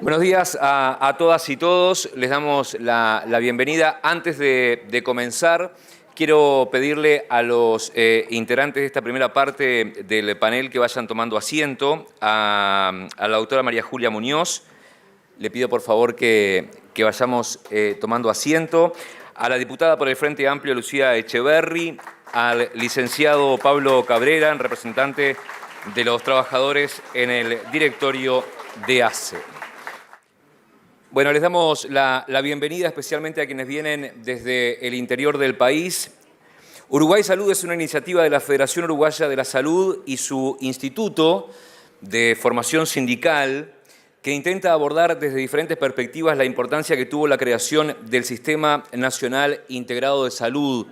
Buenos días a todas y todos. Les damos la bienvenida. Antes de comenzar, quiero pedirle a los integrantes de esta primera parte del panel que vayan tomando asiento. A la doctora María Julia Muñoz, le pido por favor que vayamos tomando asiento. A la diputada por el Frente Amplio, Lucía Echeverri. Al licenciado Pablo Cabrera, representante de los trabajadores en el directorio de ACE. Bueno, les damos la bienvenida especialmente a quienes vienen desde el interior del país. Uruguay Salud es una iniciativa de la Federación Uruguaya de la Salud y su Instituto de Formación Sindical que intenta abordar desde diferentes perspectivas la importancia que tuvo la creación del Sistema Nacional Integrado de Salud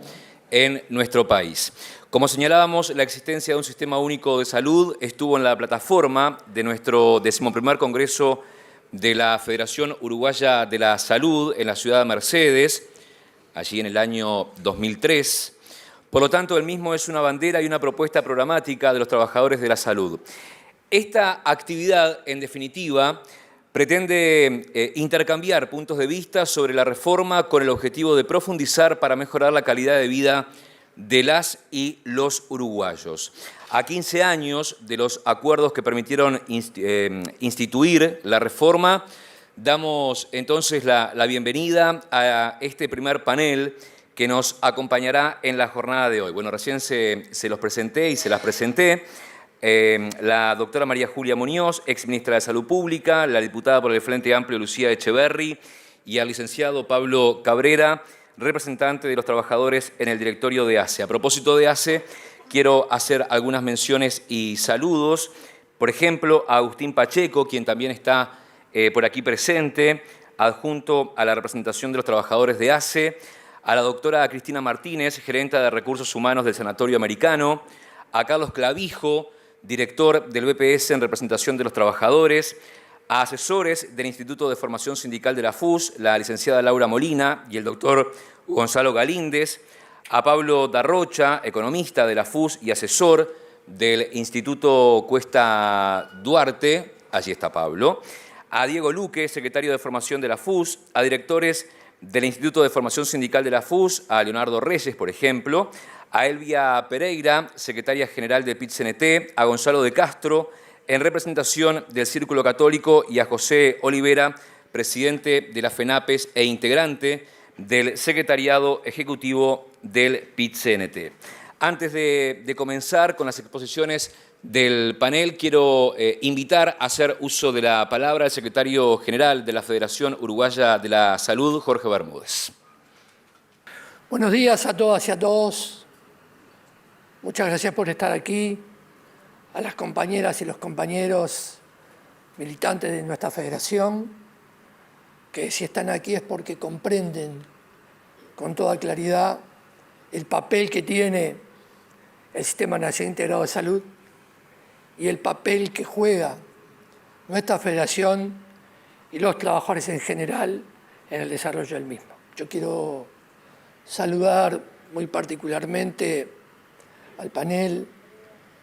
en nuestro país. Como señalábamos, la existencia de un sistema único de salud estuvo en la plataforma de nuestro 11º Congreso de la Federación Uruguaya de la Salud en la ciudad de Mercedes, allí en el año 2003. Por lo tanto, el mismo es una bandera y una propuesta programática de los trabajadores de la salud. Esta actividad, en definitiva, pretende intercambiar puntos de vista sobre la reforma con el objetivo de profundizar para mejorar la calidad de vida de las y los uruguayos. A 15 años de los acuerdos que permitieron instituir la reforma, damos entonces la bienvenida a este primer panel que nos acompañará en la jornada de hoy. Bueno, recién se los presenté y se las presenté. La doctora María Julia Muñoz, exministra de Salud Pública, la diputada por el Frente Amplio Lucía Echeverri y al licenciado Pablo Cabrera, representante de los trabajadores en el directorio de ACE. A propósito de ACE, quiero hacer algunas menciones y saludos. Por ejemplo, a Agustín Pacheco, quien también está por aquí presente, adjunto a la representación de los trabajadores de ACE, a la doctora Cristina Martínez, gerenta de Recursos Humanos del Sanatorio Americano, a Carlos Clavijo, director del BPS en representación de los trabajadores, a asesores del Instituto de Formación Sindical de la FUS, la licenciada Laura Molina y el doctor Gonzalo Galíndez, a Pablo Darrocha, economista de la FUS y asesor del Instituto Cuesta Duarte, allí está Pablo, a Diego Luque, secretario de Formación de la FUS, a directores del Instituto de Formación Sindical de la FUS, a Leonardo Reyes, por ejemplo, a Elvia Pereira, secretaria general de PIT-CNT, a Gonzalo de Castro, en representación del Círculo Católico, y a José Olivera, presidente de la FENAPES e integrante del secretariado ejecutivo del PIT-CNT. Antes de comenzar con las exposiciones del panel, quiero invitar a hacer uso de la palabra al secretario general de la Federación Uruguaya de la Salud, Jorge Bermúdez. Buenos días a todas y a todos. Muchas gracias por estar aquí. A las compañeras y los compañeros militantes de nuestra federación, que si están aquí es porque comprenden con toda claridad el papel que tiene el Sistema Nacional Integrado de Salud y el papel que juega nuestra federación y los trabajadores en general en el desarrollo del mismo. Yo quiero saludar muy particularmente al panel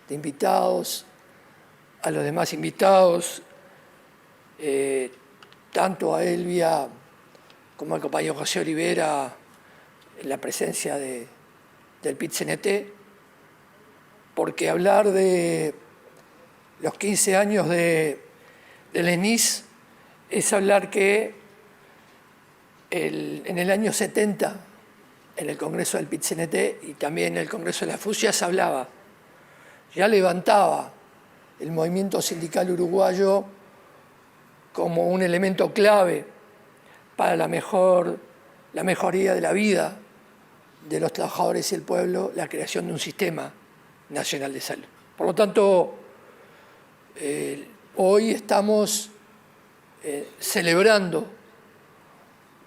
de invitados, a los demás invitados, tanto a Elvia como al compañero José Olivera, en la presencia del PIT-CNT, porque hablar de los 15 años del ENIS es hablar que en el año 70, en el Congreso del PIT-CNT y también en el Congreso de la FUS, ya se hablaba, ya levantaba el movimiento sindical uruguayo como un elemento clave para la mejoría de la vida de los trabajadores y el pueblo, la creación de un sistema nacional de salud. Por lo tanto, hoy estamos celebrando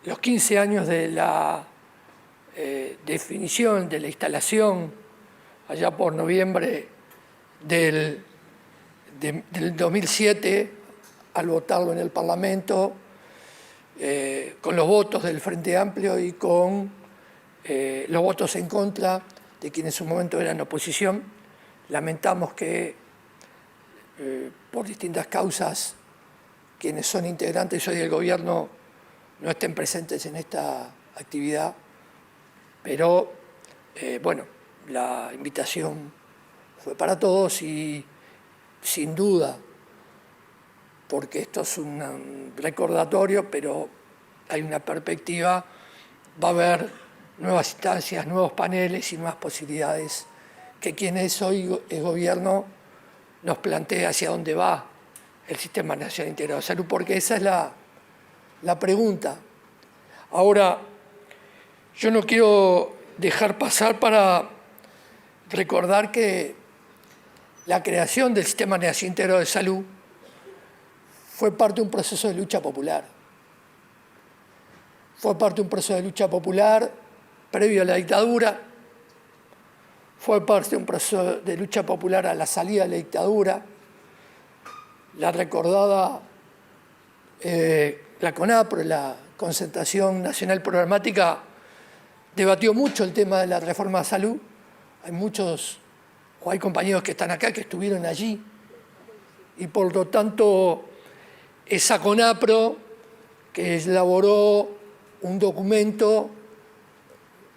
los 15 años de la definición, de la instalación, allá por noviembre del 2007, al votarlo en el Parlamento, con los votos del Frente Amplio y con los votos en contra de quienes en su momento eran oposición. Lamentamos que por distintas causas quienes son integrantes hoy del gobierno no estén presentes en esta actividad, pero bueno, la invitación fue para todos y sin duda, porque esto es un recordatorio, pero hay una perspectiva, va a haber nuevas instancias, nuevos paneles y nuevas posibilidades que quienes hoy el gobierno nos plantea hacia dónde va el Sistema Nacional Integrado de Salud, porque esa es la pregunta. Ahora, yo no quiero dejar pasar para recordar que la creación del Sistema Nacional Integrado de Salud fue parte de un proceso de lucha popular. Fue parte de un proceso de lucha popular previo a la dictadura, fue parte de un proceso de lucha popular a la salida de la dictadura. La recordada, la CONAPRO, la Concertación Nacional Programática, debatió mucho el tema de la reforma de salud. Hay compañeros que están acá que estuvieron allí y por lo tanto esa CONAPRO que elaboró un documento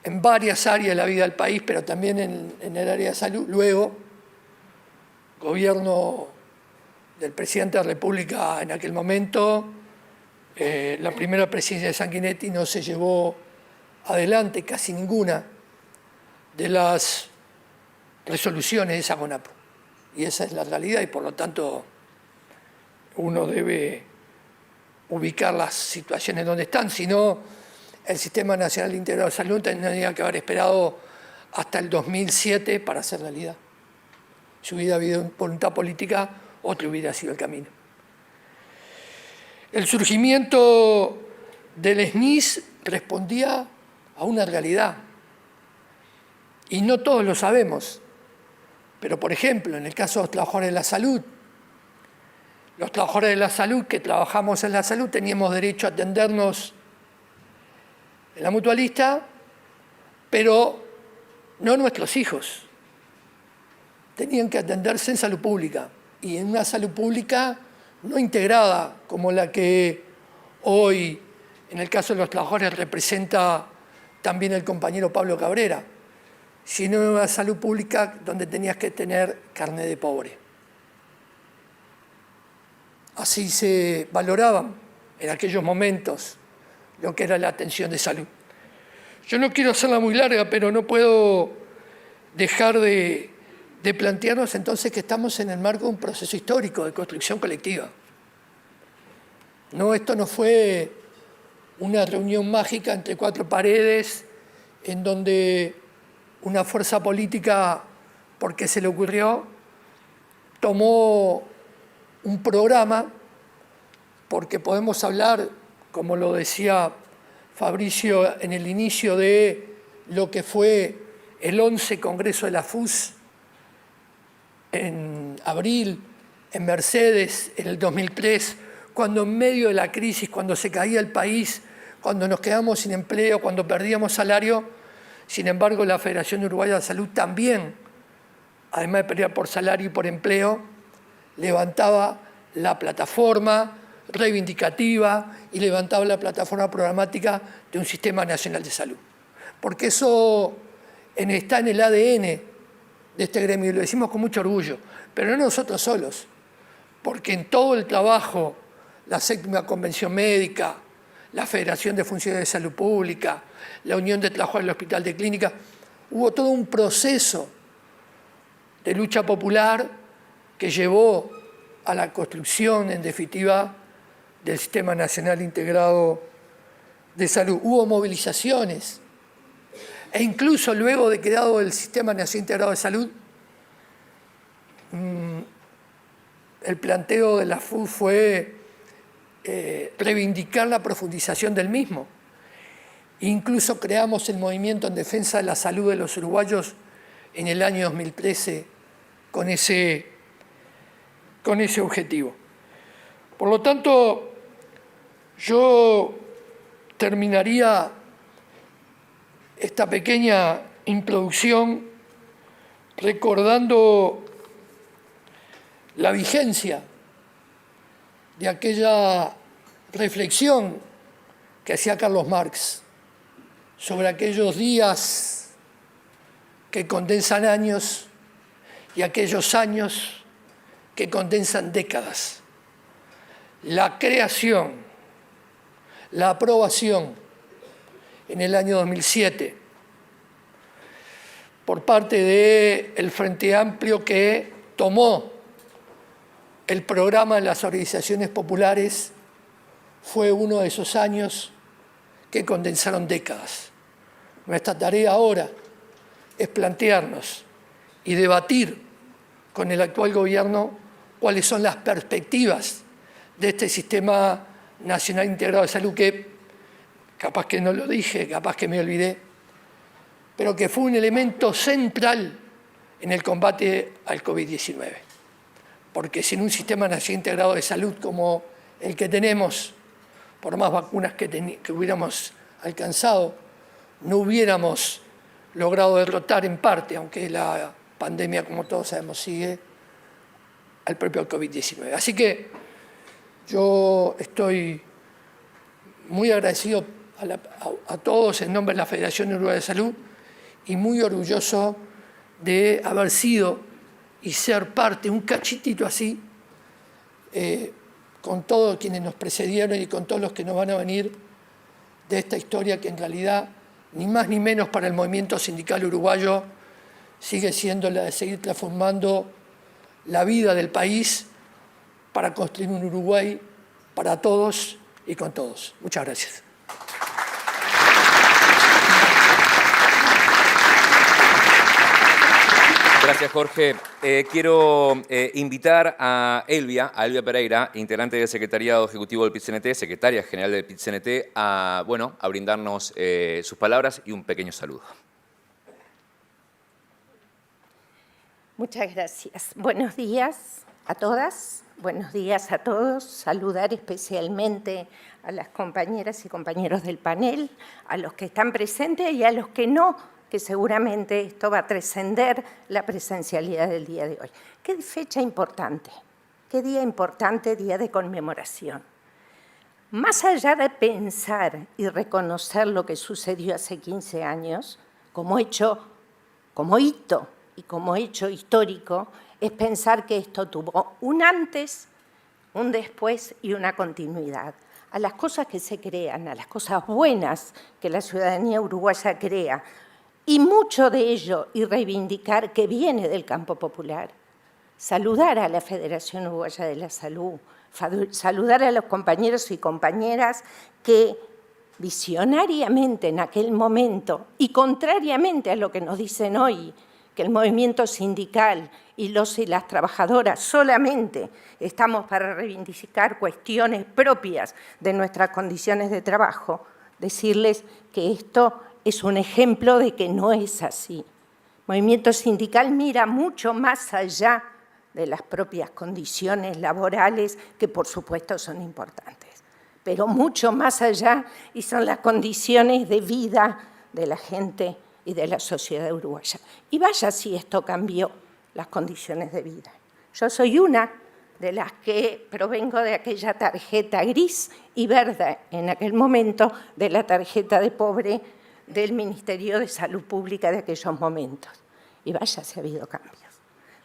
en varias áreas de la vida del país, pero también en el área de salud. Luego, gobierno del presidente de la República en aquel momento, la primera presidencia de Sanguinetti, no se llevó adelante casi ninguna de las resoluciones de esa CONAPRO. Y esa es la realidad y por lo tanto uno debe ubicar las situaciones donde están, si no el Sistema Nacional Integrado de Salud tendría que haber esperado hasta el 2007 para hacer realidad. Si hubiera habido voluntad política, otro hubiera sido el camino. El surgimiento del SNIS respondía a una realidad, y no todos lo sabemos, pero por ejemplo, en el caso de los trabajadores de la salud, los trabajadores de la salud que trabajamos en la salud teníamos derecho a atendernos en la mutualista, pero no nuestros hijos. Tenían que atenderse en salud pública, y en una salud pública no integrada como la que hoy, en el caso de los trabajadores, representa también el compañero Pablo Cabrera, sino en una salud pública donde tenías que tener carnet de pobre. Así se valoraban en aquellos momentos lo que era la atención de salud. Yo no quiero hacerla muy larga, pero no puedo dejar de plantearnos entonces que estamos en el marco de un proceso histórico de construcción colectiva. Esto no fue una reunión mágica entre cuatro paredes en donde una fuerza política, porque se le ocurrió, tomó un programa, porque podemos hablar, como lo decía Fabricio en el inicio, de lo que fue el 11 Congreso de la FUS en abril, en Mercedes, en el 2003, cuando en medio de la crisis, cuando se caía el país, cuando nos quedamos sin empleo, cuando perdíamos salario. Sin embargo, la Federación Uruguaya de Salud también, además de pelear por salario y por empleo, levantaba la plataforma reivindicativa y levantaba la plataforma programática de un Sistema Nacional de Salud. Porque eso está en el ADN de este gremio, y lo decimos con mucho orgullo, pero no nosotros solos, porque en todo el trabajo, la 7ª Convención Médica, la Federación de Funcionarios de Salud Pública, la Unión de Trabajadores del Hospital de Clínica, hubo todo un proceso de lucha popular que llevó a la construcción, en definitiva, del Sistema Nacional Integrado de Salud. Hubo movilizaciones, e incluso luego de creado el Sistema Nacional Integrado de Salud, el planteo de la FUS fue reivindicar la profundización del mismo. Incluso creamos el Movimiento en Defensa de la Salud de los Uruguayos en el año 2013 con ese objetivo. Por lo tanto, yo terminaría esta pequeña introducción recordando la vigencia de aquella reflexión que hacía Carlos Marx sobre aquellos días que condensan años y aquellos años que condensan décadas. La creación, la aprobación en el año 2007 por parte del Frente Amplio, que tomó el programa de las organizaciones populares, fue uno de esos años que condensaron décadas. Nuestra tarea ahora es plantearnos y debatir con el actual gobierno cuáles son las perspectivas de este Sistema Nacional Integrado de Salud, que capaz que no lo dije, capaz que me olvidé, pero que fue un elemento central en el combate al COVID-19. Porque sin un Sistema Nacional Integrado de Salud como el que tenemos, por más vacunas que hubiéramos alcanzado, no hubiéramos logrado derrotar en parte, aunque la pandemia, como todos sabemos, sigue, al propio COVID-19. Así que yo estoy muy agradecido a todos en nombre de la Federación Uruguaya de Salud y muy orgulloso de haber sido y ser parte, un cachitito así, con todos quienes nos precedieron y con todos los que nos van a venir de esta historia que en realidad, ni más ni menos para el movimiento sindical uruguayo, sigue siendo la de seguir transformando la vida del país para construir un Uruguay para todos y con todos. Muchas gracias. Gracias, Jorge. Quiero invitar a Elvia Pereira, integrante del Secretariado Ejecutivo del PIT-CNT, secretaria general del PIT-CNT, a brindarnos sus palabras y un pequeño saludo. Muchas gracias. Buenos días a todas, buenos días a todos. Saludar especialmente a las compañeras y compañeros del panel, a los que están presentes y a los que no, que seguramente esto va a trascender la presencialidad del día de hoy. Qué fecha importante, qué día importante, día de conmemoración. Más allá de pensar y reconocer lo que sucedió hace 15 años, como hito y como hecho histórico, es pensar que esto tuvo un antes, un después y una continuidad. A las cosas que se crean, a las cosas buenas que la ciudadanía uruguaya crea, y mucho de ello, y reivindicar que viene del campo popular. Saludar a la Federación Uruguaya de la Salud, saludar a los compañeros y compañeras que visionariamente en aquel momento, y contrariamente a lo que nos dicen hoy, que el movimiento sindical y los y las trabajadoras solamente estamos para reivindicar cuestiones propias de nuestras condiciones de trabajo, decirles que esto es un ejemplo de que no es así. El movimiento sindical mira mucho más allá de las propias condiciones laborales, que por supuesto son importantes, pero mucho más allá, y son las condiciones de vida de la gente y de la sociedad uruguaya. Y vaya si esto cambió las condiciones de vida. Yo soy una de las que provengo de aquella tarjeta gris y verde, en aquel momento de la tarjeta de pobre del Ministerio de Salud Pública de aquellos momentos. Y vaya si ha habido cambios.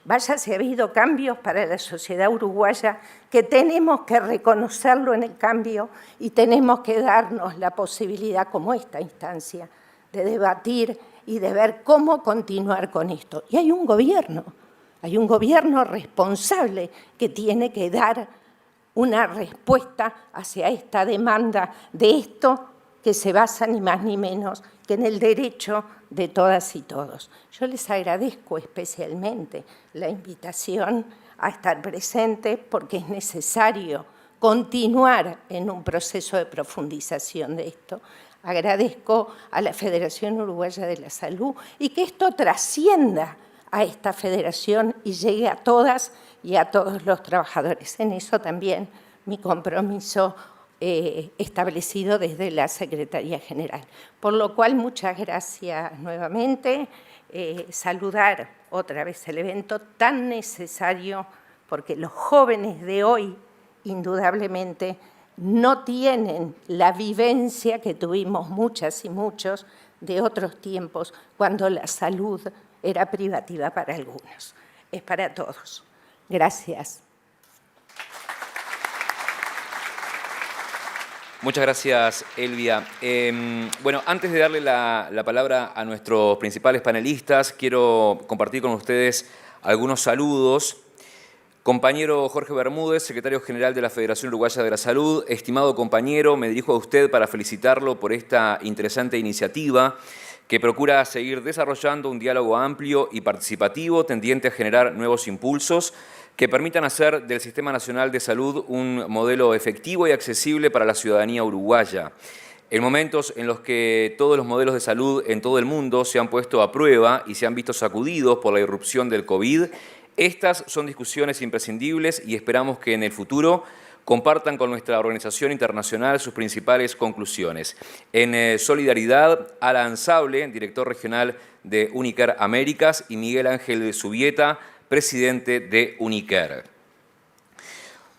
Vaya si ha habido cambios para la sociedad uruguaya, que tenemos que reconocerlo en el cambio y tenemos que darnos la posibilidad, como esta instancia, de debatir y de ver cómo continuar con esto. Y hay un gobierno responsable que tiene que dar una respuesta hacia esta demanda de esto que se basa ni más ni menos que en el derecho de todas y todos. Yo les agradezco especialmente la invitación a estar presente, porque es necesario continuar en un proceso de profundización de esto. Agradezco a la Federación Uruguaya de la Salud y que esto trascienda a esta federación y llegue a todas y a todos los trabajadores. En eso también mi compromiso establecido desde la Secretaría General. Por lo cual, muchas gracias nuevamente. Saludar otra vez el evento tan necesario, porque los jóvenes de hoy indudablemente no tienen la vivencia que tuvimos muchas y muchos de otros tiempos, cuando la salud era privativa para algunos. Es para todos. Gracias. Muchas gracias, Elvia. Bueno, antes de darle la palabra a nuestros principales panelistas, quiero compartir con ustedes algunos saludos. Compañero Jorge Bermúdez, secretario general de la Federación Uruguaya de la Salud, estimado compañero, me dirijo a usted para felicitarlo por esta interesante iniciativa que procura seguir desarrollando un diálogo amplio y participativo tendiente a generar nuevos impulsos que permitan hacer del Sistema Nacional de Salud un modelo efectivo y accesible para la ciudadanía uruguaya. En momentos en los que todos los modelos de salud en todo el mundo se han puesto a prueba y se han visto sacudidos por la irrupción del COVID, estas son discusiones imprescindibles y esperamos que en el futuro compartan con nuestra organización internacional sus principales conclusiones. En solidaridad, Alan Sable, director regional de Unicare Américas, y Miguel Ángel Zubieta, presidente de Unicare.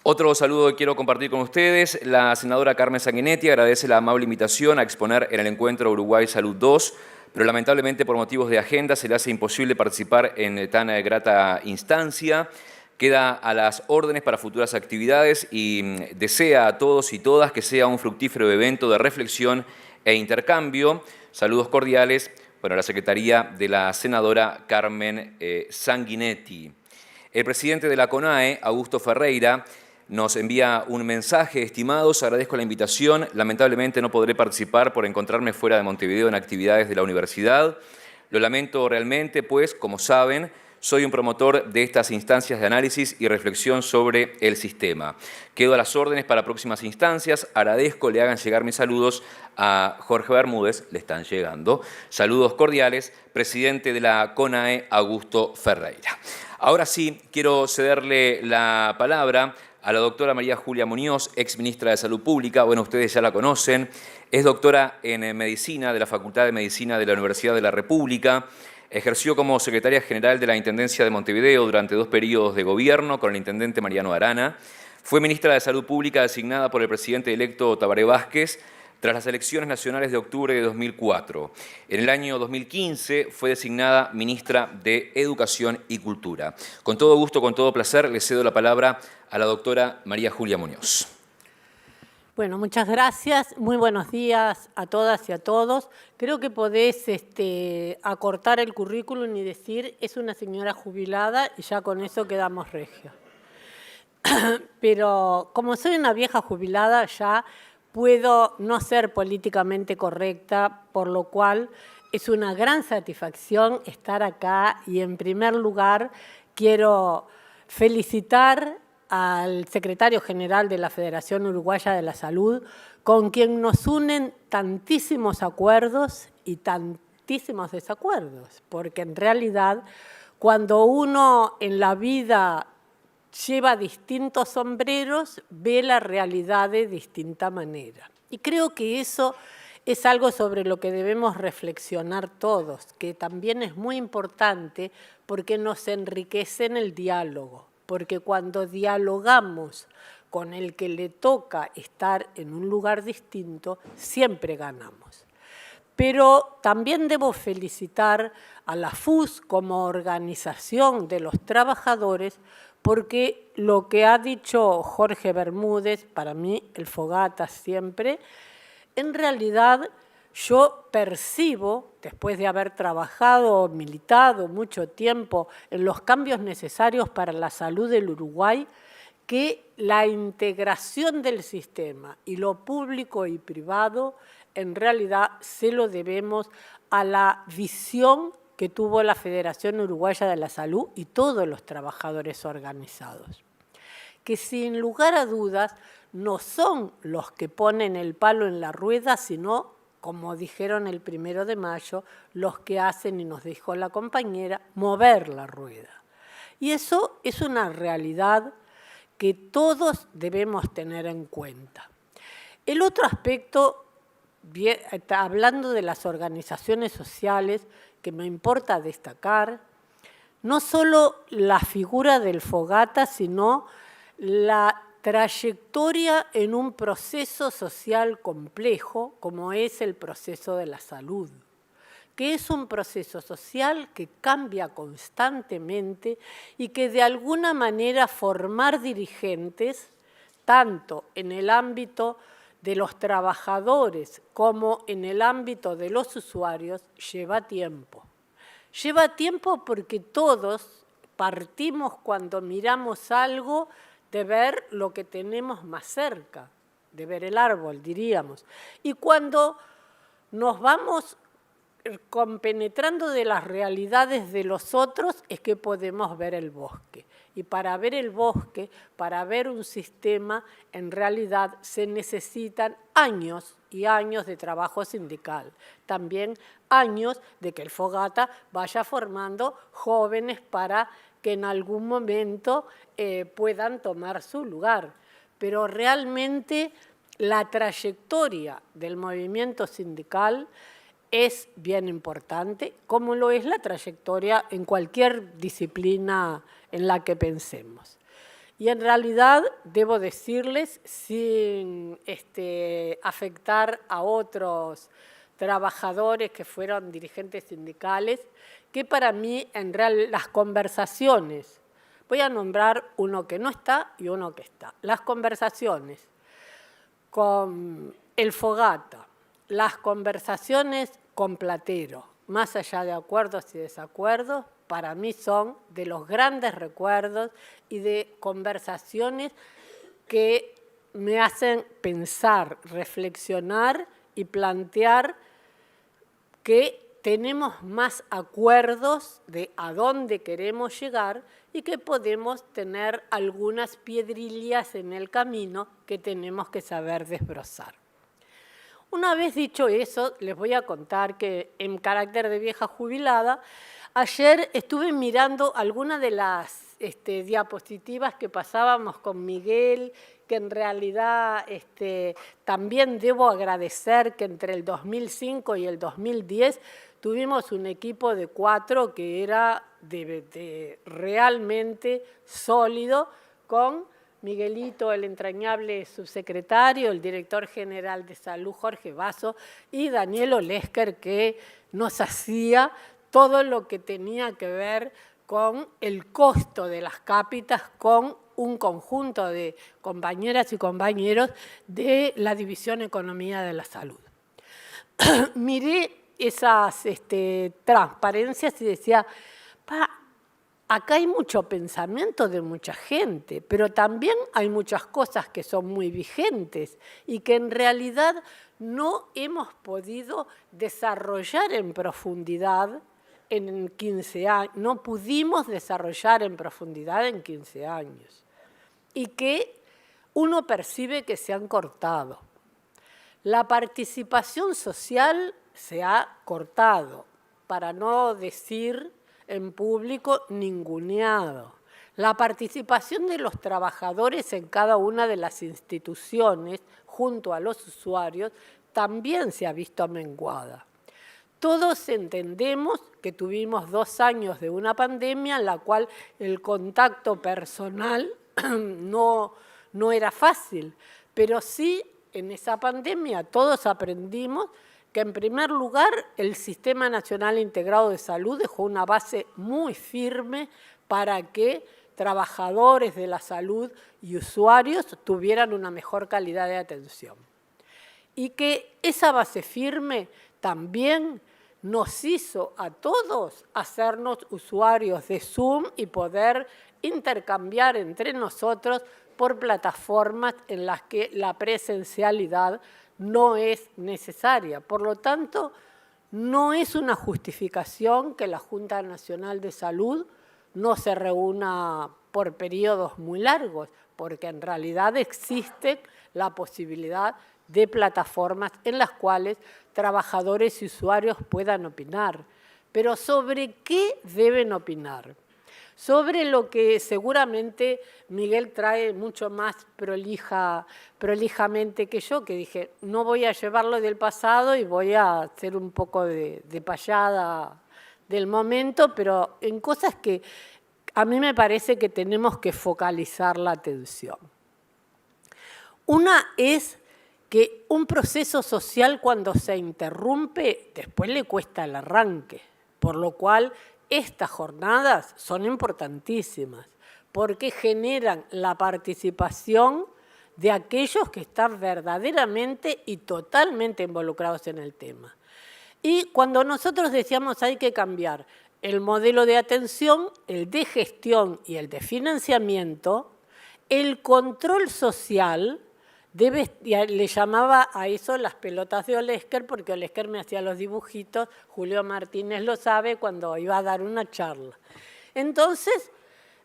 Otro saludo que quiero compartir con ustedes, la senadora Carmen Sanguinetti agradece la amable invitación a exponer en el encuentro Uruguay Salud 2, pero lamentablemente por motivos de agenda se le hace imposible participar en tan grata instancia. Queda a las órdenes para futuras actividades y desea a todos y todas que sea un fructífero evento de reflexión e intercambio. Saludos cordiales. Bueno, la Secretaría de la senadora Carmen Sanguinetti. El presidente de la CONAE, Augusto Ferreira, nos envía un mensaje. Estimados, agradezco la invitación. Lamentablemente no podré participar por encontrarme fuera de Montevideo en actividades de la universidad. Lo lamento realmente, pues, como saben, soy un promotor de estas instancias de análisis y reflexión sobre el sistema. Quedo a las órdenes para próximas instancias. Agradezco, le hagan llegar mis saludos a Jorge Bermúdez, le están llegando. Saludos cordiales, presidente de la CONAE, Augusto Ferreira. Ahora sí, quiero cederle la palabra a la doctora María Julia Muñoz, exministra de Salud Pública. Bueno, ustedes ya la conocen. Es doctora en Medicina de la Facultad de Medicina de la Universidad de la República. Ejerció como secretaria general de la Intendencia de Montevideo durante 2 periodos de gobierno con el intendente Mariano Arana. Fue ministra de Salud Pública designada por el presidente electo Tabaré Vázquez tras las elecciones nacionales de octubre de 2004. En el año 2015 fue designada ministra de Educación y Cultura. Con todo gusto, con todo placer, le cedo la palabra a la doctora María Julia Muñoz. Bueno, muchas gracias. Muy buenos días a todas y a todos. Creo que podés acortar el currículum y decir es una señora jubilada y ya con eso quedamos regios. Pero como soy una vieja jubilada ya puedo no ser políticamente correcta, por lo cual es una gran satisfacción estar acá y en primer lugar quiero felicitar al secretario general de la Federación Uruguaya de la Salud, con quien nos unen tantísimos acuerdos y tantísimos desacuerdos, porque en realidad cuando uno en la vida lleva distintos sombreros, ve la realidad de distinta manera. Y creo que eso es algo sobre lo que debemos reflexionar todos, que también es muy importante porque nos enriquece en el diálogo. Porque cuando dialogamos con el que le toca estar en un lugar distinto, siempre ganamos. Pero también debo felicitar a la FUS como organización de los trabajadores, porque lo que ha dicho Jorge Bermúdez, para mí el Fogata siempre, en realidad yo percibo, después de haber trabajado, militado mucho tiempo en los cambios necesarios para la salud del Uruguay, que la integración del sistema y lo público y privado en realidad se lo debemos a la visión que tuvo la Federación Uruguaya de la Salud y todos los trabajadores organizados, que sin lugar a dudas no son los que ponen el palo en la rueda, sino como dijeron el 1 de mayo, los que hacen, y nos dijo la compañera, mover la rueda. Y eso es una realidad que todos debemos tener en cuenta. El otro aspecto, hablando de las organizaciones sociales, que me importa destacar, no solo la figura del Fogata, sino la trayectoria en un proceso social complejo como es el proceso de la salud, que es un proceso social que cambia constantemente y que de alguna manera formar dirigentes, tanto en el ámbito de los trabajadores como en el ámbito de los usuarios, lleva tiempo. Lleva tiempo porque todos partimos cuando miramos algo de ver lo que tenemos más cerca, de ver el árbol, diríamos. Y cuando nos vamos compenetrando de las realidades de los otros es que podemos ver el bosque. Y para ver el bosque, para ver un sistema, en realidad se necesitan años y años de trabajo sindical. También años de que el Fogata vaya formando jóvenes para que en algún momento puedan tomar su lugar. Pero realmente la trayectoria del movimiento sindical es bien importante, como lo es la trayectoria en cualquier disciplina en la que pensemos. Y en realidad, debo decirles, sin afectar a otros trabajadores que fueron dirigentes sindicales, que para mí, en realidad, las conversaciones, voy a nombrar uno que no está y uno que está, las conversaciones con el Fogata, las conversaciones con Platero, más allá de acuerdos y desacuerdos, para mí son de los grandes recuerdos y de conversaciones que me hacen pensar, reflexionar y plantear que tenemos más acuerdos de a dónde queremos llegar y que podemos tener algunas piedrillas en el camino que tenemos que saber desbrozar. Una vez dicho eso, les voy a contar que en carácter de vieja jubilada, ayer estuve mirando algunas de las diapositivas que pasábamos con Miguel, que en realidad también debo agradecer que entre el 2005 y el 2010 tuvimos un equipo de 4 que era realmente sólido, con Miguelito, el entrañable subsecretario, el director general de salud, Jorge Basso, y Daniel Olesker, que nos hacía todo lo que tenía que ver con el costo de las cápitas, con un conjunto de compañeras y compañeros de la División Economía de la Salud. Miré esas transparencias y decía, acá hay mucho pensamiento de mucha gente, pero también hay muchas cosas que son muy vigentes y que en realidad no hemos podido desarrollar en profundidad en 15 años, no pudimos desarrollar en profundidad en 15 años y que uno percibe que se han cortado. La participación social se ha cortado, para no decir en público ninguneado. La participación de los trabajadores en cada una de las instituciones junto a los usuarios también se ha visto menguada. Todos entendemos que tuvimos 2 años de una pandemia en la cual el contacto personal no era fácil, pero sí en esa pandemia todos aprendimos que en primer lugar el Sistema Nacional Integrado de Salud dejó una base muy firme para que trabajadores de la salud y usuarios tuvieran una mejor calidad de atención. Y que esa base firme también nos hizo a todos hacernos usuarios de Zoom y poder intercambiar entre nosotros por plataformas en las que la presencialidad no es necesaria. Por lo tanto, no es una justificación que la Junta Nacional de Salud no se reúna por periodos muy largos, porque en realidad existe la posibilidad de plataformas en las cuales trabajadores y usuarios puedan opinar. Pero ¿sobre qué deben opinar? Sobre lo que seguramente Miguel trae mucho más prolijamente que yo, que dije, no voy a llevarlo del pasado y voy a hacer un poco de payada del momento, pero en cosas que a mí me parece que tenemos que focalizar la atención. Una es que un proceso social cuando se interrumpe, después le cuesta el arranque, por lo cual estas jornadas son importantísimas, porque generan la participación de aquellos que están verdaderamente y totalmente involucrados en el tema. Y cuando nosotros decíamos hay que cambiar el modelo de atención, el de gestión y el de financiamiento, el control social le llamaba a eso las pelotas de Olesker, porque Olesker me hacía los dibujitos, Julio Martínez lo sabe cuando iba a dar una charla. Entonces,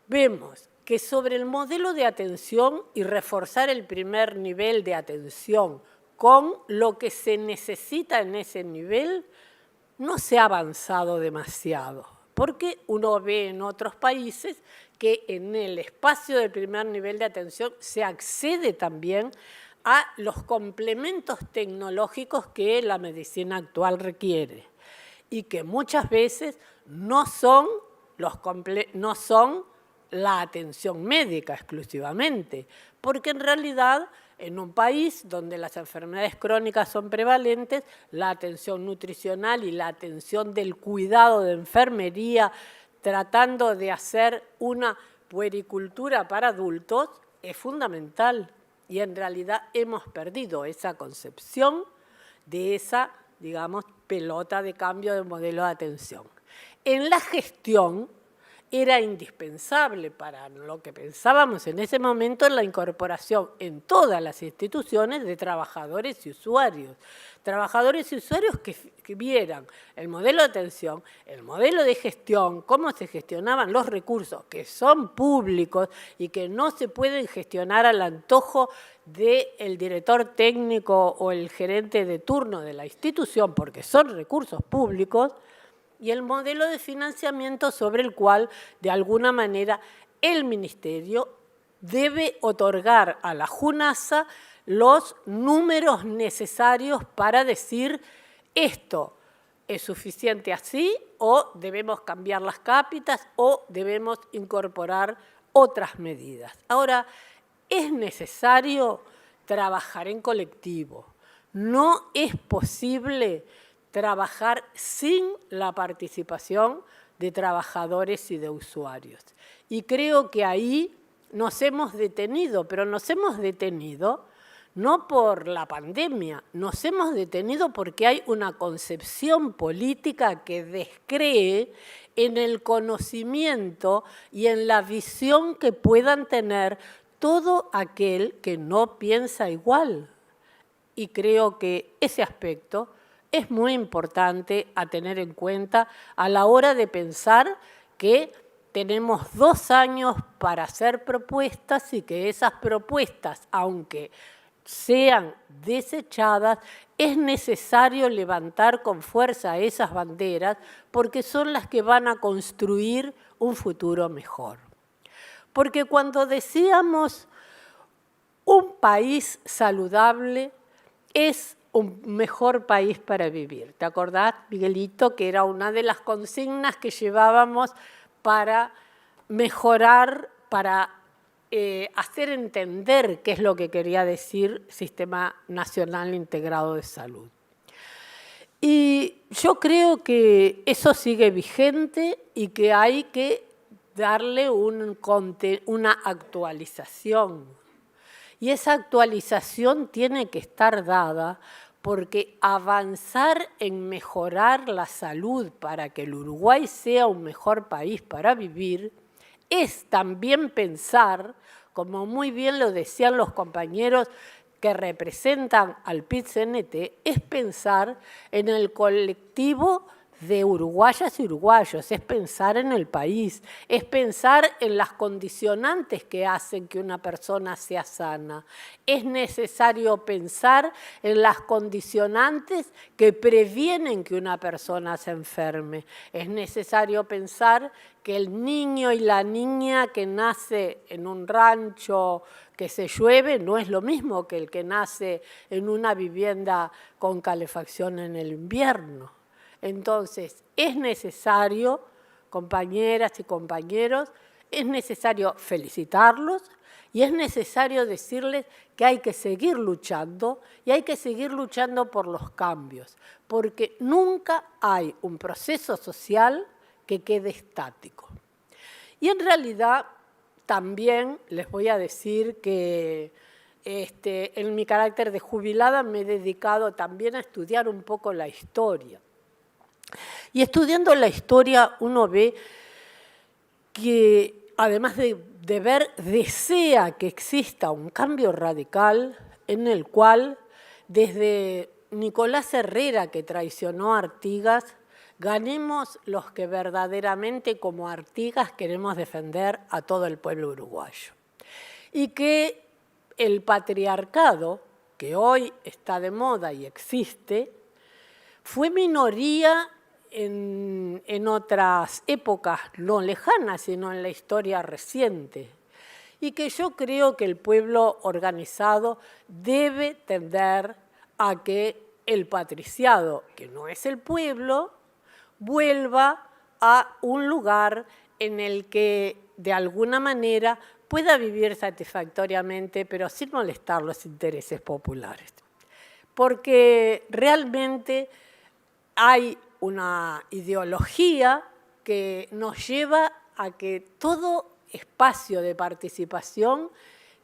vemos que sobre el modelo de atención y reforzar el primer nivel de atención con lo que se necesita en ese nivel, no se ha avanzado demasiado, porque uno ve en otros países que en el espacio del primer nivel de atención se accede también a los complementos tecnológicos que la medicina actual requiere y que muchas veces no son la atención médica exclusivamente, porque en realidad en un país donde las enfermedades crónicas son prevalentes, la atención nutricional y la atención del cuidado de enfermería, tratando de hacer una puericultura para adultos, es fundamental. Y en realidad hemos perdido esa concepción de esa, digamos, pelota de cambio de modelo de atención. En la gestión era indispensable para lo que pensábamos en ese momento en la incorporación en todas las instituciones de trabajadores y usuarios. Trabajadores y usuarios que vieran el modelo de atención, el modelo de gestión, cómo se gestionaban los recursos que son públicos y que no se pueden gestionar al antojo del director técnico o el gerente de turno de la institución, porque son recursos públicos, y el modelo de financiamiento sobre el cual, de alguna manera, el Ministerio debe otorgar a la JUNASA los números necesarios para decir esto es suficiente así o debemos cambiar las cápitas o debemos incorporar otras medidas. Ahora, es necesario trabajar en colectivo. No es posible trabajar sin la participación de trabajadores y de usuarios. Y creo que ahí nos hemos detenido, pero nos hemos detenido no por la pandemia, nos hemos detenido porque hay una concepción política que descree en el conocimiento y en la visión que puedan tener todo aquel que no piensa igual. Y creo que ese aspecto es muy importante a tener en cuenta a la hora de pensar que tenemos 2 años para hacer propuestas y que esas propuestas, aunque sean desechadas, es necesario levantar con fuerza esas banderas porque son las que van a construir un futuro mejor. Porque cuando decíamos un país saludable es un mejor país para vivir. ¿Te acordás, Miguelito, que era una de las consignas que llevábamos para mejorar, para hacer entender qué es lo que quería decir Sistema Nacional Integrado de Salud? Y yo creo que eso sigue vigente y que hay que darle una actualización. Y esa actualización tiene que estar dada porque avanzar en mejorar la salud para que el Uruguay sea un mejor país para vivir es también pensar, como muy bien lo decían los compañeros que representan al PIT-CNT, es pensar en el colectivo de uruguayas y uruguayos, es pensar en el país, es pensar en las condicionantes que hacen que una persona sea sana. Es necesario pensar en las condicionantes que previenen que una persona se enferme. Es necesario pensar que el niño y la niña que nace en un rancho que se llueve no es lo mismo que el que nace en una vivienda con calefacción en el invierno. Entonces, es necesario, compañeras y compañeros, es necesario felicitarlos Y es necesario decirles que hay que seguir luchando y hay que seguir luchando por los cambios, porque nunca hay un proceso social que quede estático. Y en realidad también les voy a decir que en mi carácter de jubilada me he dedicado también a estudiar un poco la historia. Y estudiando la historia uno ve que, además de ver, desea que exista un cambio radical en el cual, desde Nicolás Herrera, que traicionó a Artigas, ganemos los que verdaderamente como Artigas queremos defender a todo el pueblo uruguayo. Y que el patriarcado, que hoy está de moda y existe, fue minoría en otras épocas no lejanas, sino en la historia reciente. Y que yo creo que el pueblo organizado debe tender a que el patriciado, que no es el pueblo, vuelva a un lugar en el que de alguna manera pueda vivir satisfactoriamente, pero sin molestar los intereses populares. Porque realmente hay una ideología que nos lleva a que todo espacio de participación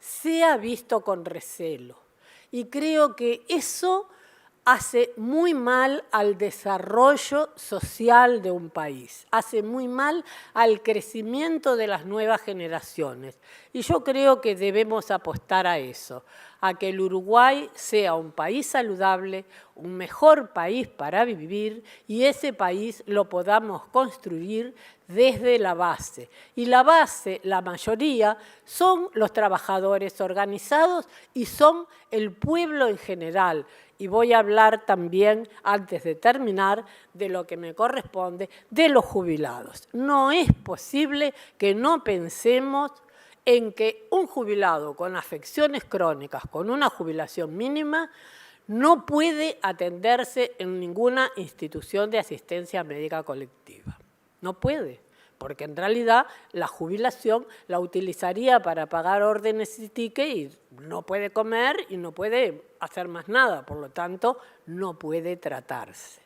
sea visto con recelo. Y creo que eso hace muy mal al desarrollo social de un país, hace muy mal al crecimiento de las nuevas generaciones. Y yo creo que debemos apostar a eso, a que el Uruguay sea un país saludable, un mejor país para vivir, y ese país lo podamos construir desde la base. Y la base, la mayoría, son los trabajadores organizados y son el pueblo en general. Y voy a hablar también, antes de terminar, de lo que me corresponde, de los jubilados. No es posible que no pensemos en que un jubilado con afecciones crónicas, con una jubilación mínima, no puede atenderse en ninguna institución de asistencia médica colectiva. No puede, porque en realidad la jubilación la utilizaría para pagar órdenes y tickets y no puede comer y no puede hacer más nada, por lo tanto, no puede tratarse.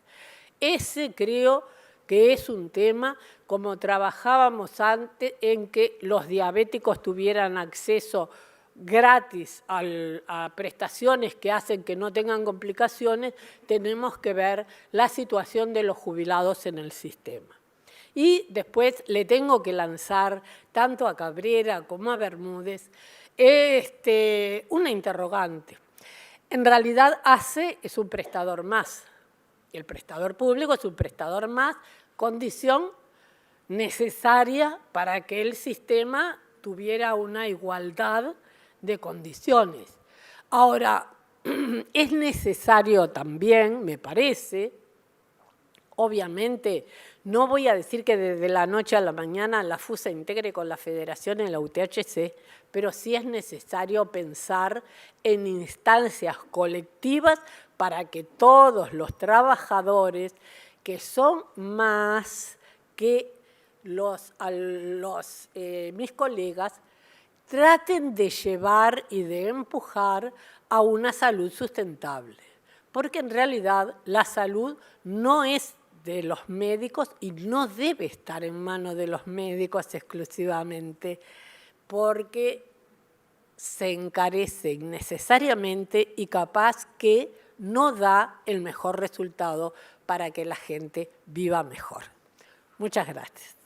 Ese creo que es un tema, como trabajábamos antes, en que los diabéticos tuvieran acceso gratis a prestaciones que hacen que no tengan complicaciones, tenemos que ver la situación de los jubilados en el sistema. Y después le tengo que lanzar, tanto a Cabrera como a Bermúdez, una interrogante. En realidad, ACE es un prestador más. El prestador público es un prestador más, condición necesaria para que el sistema tuviera una igualdad de condiciones. Ahora, es necesario también, me parece, obviamente, no voy a decir que desde la noche a la mañana la FU se integre con la Federación en la UTHC, pero sí es necesario pensar en instancias colectivas para que todos los trabajadores, que son más que mis colegas, traten de llevar y de empujar a una salud sustentable. Porque en realidad la salud no es de los médicos y no debe estar en manos de los médicos exclusivamente, porque se encarece innecesariamente y capaz que no da el mejor resultado para que la gente viva mejor. Muchas gracias.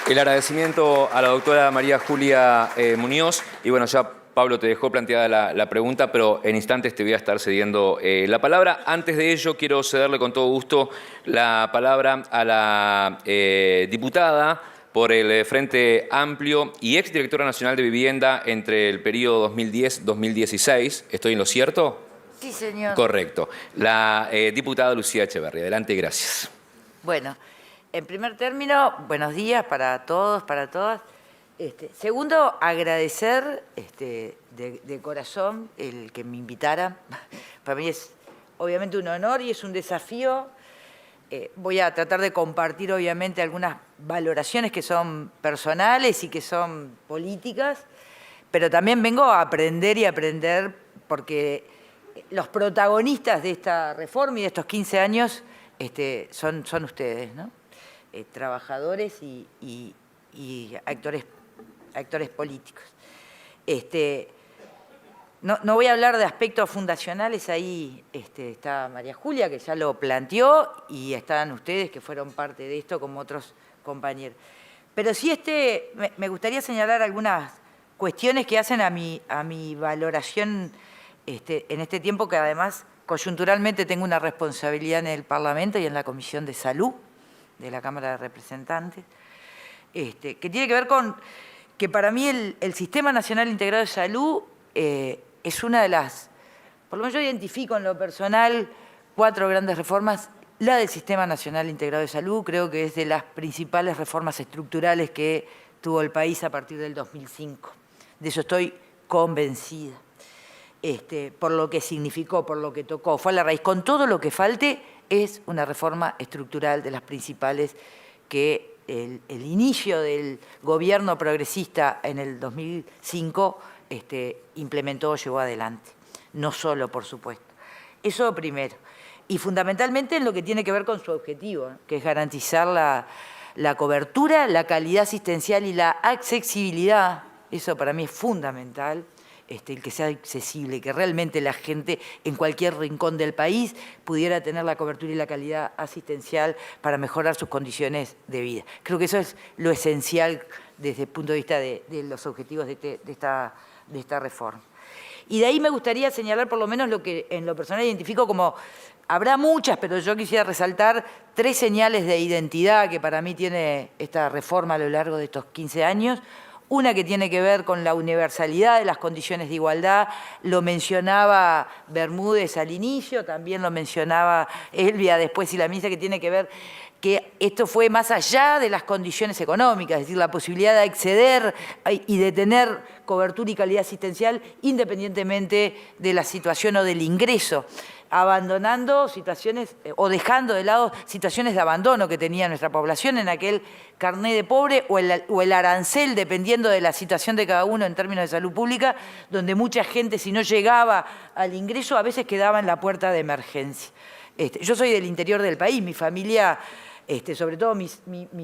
El agradecimiento a la doctora María Julia Muñoz. Y bueno, ya Pablo te dejó planteada la pregunta, pero en instantes te voy a estar cediendo la palabra. Antes de ello, quiero cederle con todo gusto la palabra a la diputada por el Frente Amplio y exdirectora nacional de Vivienda entre el periodo 2010-2016. ¿Estoy en lo cierto? Sí, señor. Correcto. La diputada Lucía Echeverría. Adelante y gracias. Bueno, en primer término, buenos días para todos, para todas. Segundo, agradecer de corazón el que me invitara. Para mí es obviamente un honor y es un desafío voy a tratar de compartir obviamente algunas valoraciones que son personales y que son políticas, pero también vengo a aprender y aprender porque los protagonistas de esta reforma y de estos 15 años son ustedes, ¿no? Trabajadores y actores políticos. No voy a hablar de aspectos fundacionales, ahí está María Julia, que ya lo planteó, y están ustedes, que fueron parte de esto, como otros compañeros. Pero sí me gustaría señalar algunas cuestiones que hacen a mi valoración en este tiempo, que además coyunturalmente tengo una responsabilidad en el Parlamento y en la Comisión de Salud de la Cámara de Representantes, que tiene que ver con que para mí el Sistema Nacional Integrado de Salud es una de las, por lo menos yo identifico en lo personal, 4 grandes reformas. La del Sistema Nacional Integrado de Salud creo que es de las principales reformas estructurales que tuvo el país a partir del 2005. De eso estoy convencida. Por lo que significó, por lo que tocó, fue a la raíz. Con todo lo que falte, es una reforma estructural de las principales que el inicio del gobierno progresista en el 2005 implementó, llevó adelante. No solo, por supuesto. Eso primero. Y fundamentalmente en lo que tiene que ver con su objetivo, ¿no? Que es garantizar la cobertura, la calidad asistencial y la accesibilidad. Eso para mí es fundamental. El que sea accesible, que realmente la gente en cualquier rincón del país pudiera tener la cobertura y la calidad asistencial para mejorar sus condiciones de vida. Creo que eso es lo esencial desde el punto de vista de los objetivos de esta reforma. Y de ahí me gustaría señalar por lo menos lo que en lo personal identifico como, habrá muchas, pero yo quisiera resaltar 3 señales de identidad que para mí tiene esta reforma a lo largo de estos 15 años. Una que tiene que ver con la universalidad de las condiciones de igualdad, lo mencionaba Bermúdez al inicio, también lo mencionaba Elvia después y la ministra, que tiene que ver que esto fue más allá de las condiciones económicas, es decir, la posibilidad de acceder y de tener cobertura y calidad asistencial independientemente de la situación o del ingreso, abandonando situaciones o dejando de lado situaciones de abandono que tenía nuestra población en aquel carné de pobre o el arancel, dependiendo de la situación de cada uno en términos de salud pública, donde mucha gente, si no llegaba al ingreso, a veces quedaba en la puerta de emergencia. Yo soy del interior del país, mi familia, sobre todo mis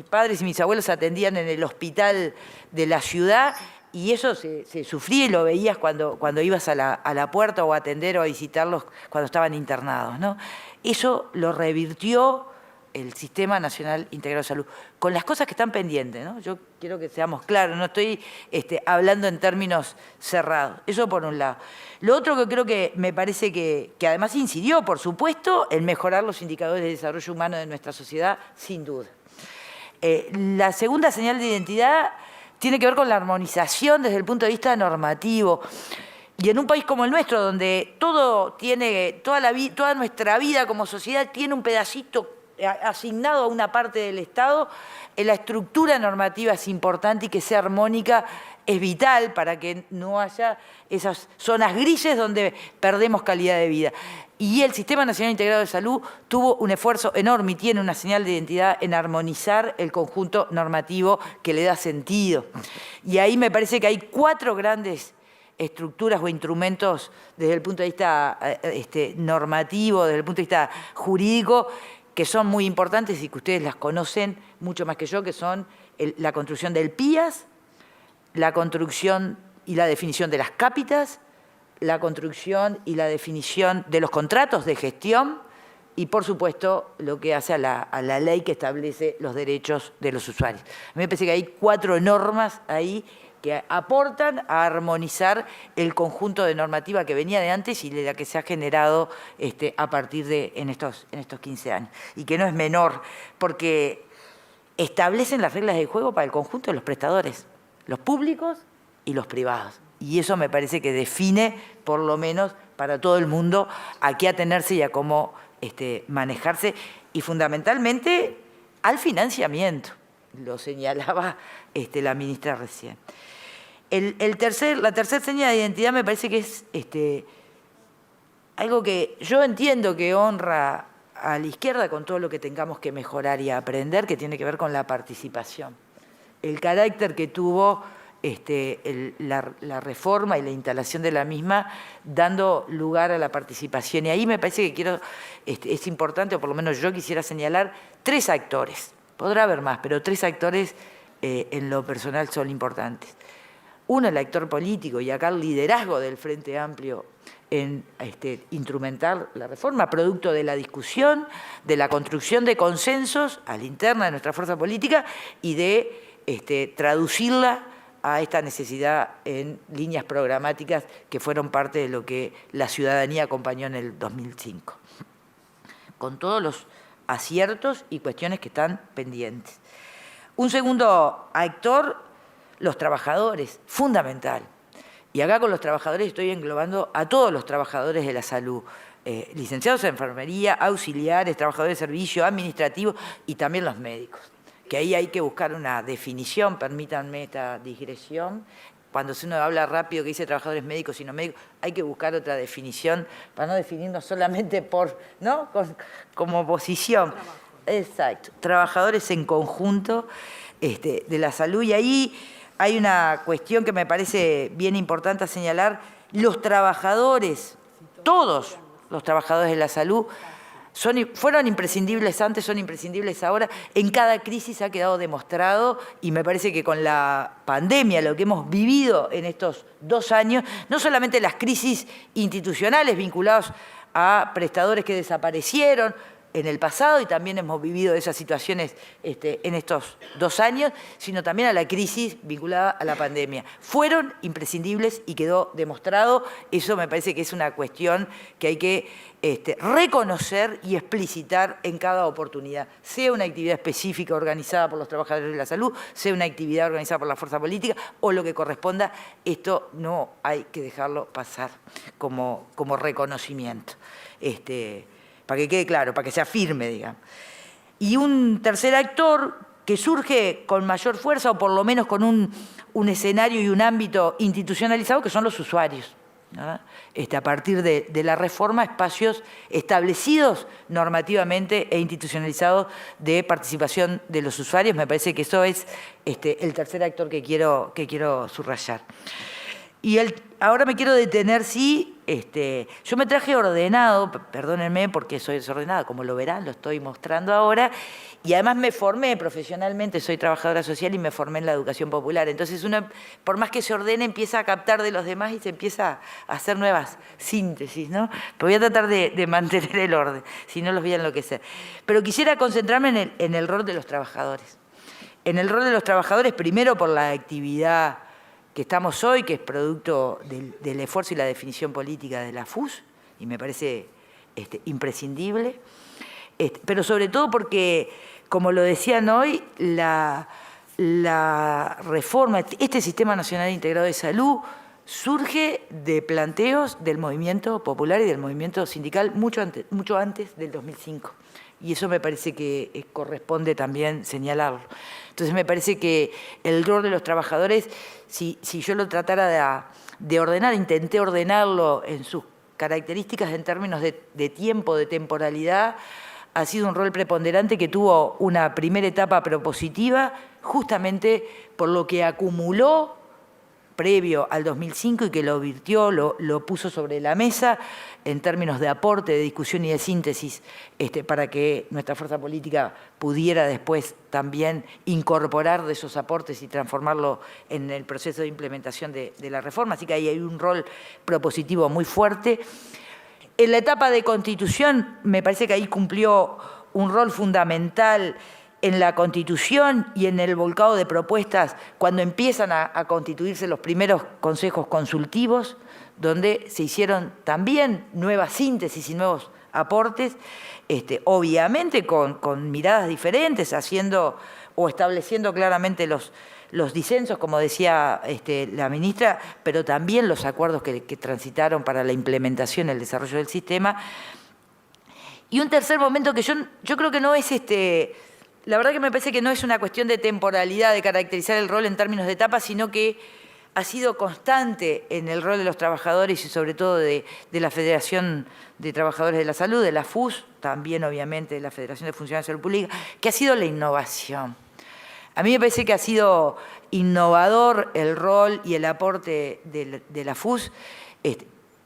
padres y mis abuelos atendían en el hospital de la ciudad, y eso se sufría y lo veías cuando ibas a la puerta o a atender o a visitarlos cuando estaban internados, ¿no? Eso lo revirtió el Sistema Nacional Integrado de Salud, con las cosas que están pendientes, ¿no? Yo quiero que seamos claros, no estoy hablando en términos cerrados. Eso por un lado. Lo otro que creo que me parece que además incidió, por supuesto, en mejorar los indicadores de desarrollo humano de nuestra sociedad, sin duda. La segunda señal de identidad tiene que ver con la armonización desde el punto de vista normativo. Y en un país como el nuestro, donde toda nuestra vida como sociedad tiene un pedacito asignado a una parte del Estado, la estructura normativa es importante y que sea armónica es vital para que no haya esas zonas grises donde perdemos calidad de vida. Y el Sistema Nacional Integrado de Salud tuvo un esfuerzo enorme y tiene una señal de identidad en armonizar el conjunto normativo que le da sentido. Y ahí me parece que hay 4 grandes estructuras o instrumentos desde el punto de vista normativo, desde el punto de vista jurídico, que son muy importantes y que ustedes las conocen mucho más que yo, que son la construcción del PIAS, la construcción y la definición de las cápitas, la construcción y la definición de los contratos de gestión y, por supuesto, lo que hace a la ley que establece los derechos de los usuarios. A mí me parece que hay 4 normas ahí que aportan a armonizar el conjunto de normativa que venía de antes y de la que se ha generado a partir de en estos 15 años. Y que no es menor, porque establecen las reglas del juego para el conjunto de los prestadores, los públicos y los privados. Y eso me parece que define, por lo menos para todo el mundo, a qué atenerse y a cómo manejarse, y fundamentalmente al financiamiento. Lo señalaba la ministra recién. La tercera señal de identidad me parece que es algo que yo entiendo que honra a la izquierda con todo lo que tengamos que mejorar y aprender, que tiene que ver con la participación. El carácter que tuvo la reforma y la instalación de la misma, dando lugar a la participación. Y ahí me parece que es importante, o por lo menos yo quisiera señalar, 3 actores. Podrá haber más, pero 3 actores en lo personal son importantes. Uno, el actor político, y acá el liderazgo del Frente Amplio en instrumentar la reforma, producto de la discusión, de la construcción de consensos a la interna de nuestra fuerza política y de traducirla a esta necesidad en líneas programáticas que fueron parte de lo que la ciudadanía acompañó en el 2005. Con todos los aciertos y cuestiones que están pendientes. Un segundo actor, los trabajadores, fundamental. Y acá con los trabajadores estoy englobando a todos los trabajadores de la salud, licenciados en enfermería, auxiliares, trabajadores de servicio, administrativos y también los médicos. Que ahí hay que buscar una definición, permítanme esta digresión. Cuando uno habla rápido que dice trabajadores médicos y no médicos, hay que buscar otra definición para no definirnos solamente por, ¿no? como posición. Exacto, trabajadores en conjunto de la salud. Y ahí hay una cuestión que me parece bien importante a señalar. Los trabajadores, todos los trabajadores de la salud, fueron imprescindibles antes, son imprescindibles ahora. En cada crisis ha quedado demostrado, y me parece que con la pandemia, lo que hemos vivido en estos 2 años, no solamente las crisis institucionales vinculadas a prestadores que desaparecieron en el pasado, y también hemos vivido esas situaciones en estos 2 años, sino también a la crisis vinculada a la pandemia. Fueron imprescindibles y quedó demostrado. Eso me parece que es una cuestión que hay que reconocer y explicitar en cada oportunidad, sea una actividad específica organizada por los trabajadores de la salud, sea una actividad organizada por la fuerza política o lo que corresponda. Esto no hay que dejarlo pasar como reconocimiento. Para que quede claro, para que se afirme, digamos. Y un tercer actor que surge con mayor fuerza, o por lo menos con un escenario y un ámbito institucionalizado, que son los usuarios, ¿no? A partir de la reforma, espacios establecidos normativamente e institucionalizados de participación de los usuarios. Me parece que eso es el tercer actor que quiero subrayar. Y ahora me quiero detener, sí, yo me traje ordenado, perdónenme porque soy desordenada, como lo verán, lo estoy mostrando ahora, y además me formé profesionalmente, soy trabajadora social y me formé en la educación popular. Entonces uno, por más que se ordene, empieza a captar de los demás y se empieza a hacer nuevas síntesis, ¿no? Pero voy a tratar de mantener el orden, si no los voy a enloquecer. Pero quisiera concentrarme en el rol de los trabajadores. En el rol de los trabajadores, primero por la actividad que estamos hoy, que es producto del esfuerzo y la definición política de la FUS, y me parece imprescindible, pero sobre todo porque, como lo decían hoy, la reforma, este Sistema Nacional Integrado de Salud, surge de planteos del movimiento popular y del movimiento sindical mucho antes del 2005. Y eso me parece que corresponde también señalarlo. Entonces me parece que el rol de los trabajadores, si yo lo tratara de ordenar, intenté ordenarlo en sus características en términos de tiempo, de temporalidad, ha sido un rol preponderante que tuvo una primera etapa propositiva, justamente por lo que acumuló previo al 2005 y que lo virtió, lo puso sobre la mesa en términos de aporte, de discusión y de síntesis, para que nuestra fuerza política pudiera después también incorporar de esos aportes y transformarlo en el proceso de implementación de la reforma. Así que ahí hay un rol propositivo muy fuerte. En la etapa de constitución, me parece que ahí cumplió un rol fundamental en la Constitución y en el volcado de propuestas cuando empiezan a constituirse los primeros consejos consultivos, donde se hicieron también nuevas síntesis y nuevos aportes, obviamente con miradas diferentes, haciendo o estableciendo claramente los disensos, como decía la ministra, pero también los acuerdos que transitaron para la implementación y el desarrollo del sistema. Y un tercer momento que yo creo que no es la verdad que me parece que no es una cuestión de temporalidad, de caracterizar el rol en términos de etapas, sino que ha sido constante en el rol de los trabajadores y sobre todo de la Federación de Trabajadores de la Salud, de la FUS, también obviamente de la Federación de Funcionarios de Salud Pública, que ha sido la innovación. A mí me parece que ha sido innovador el rol y el aporte de la FUS,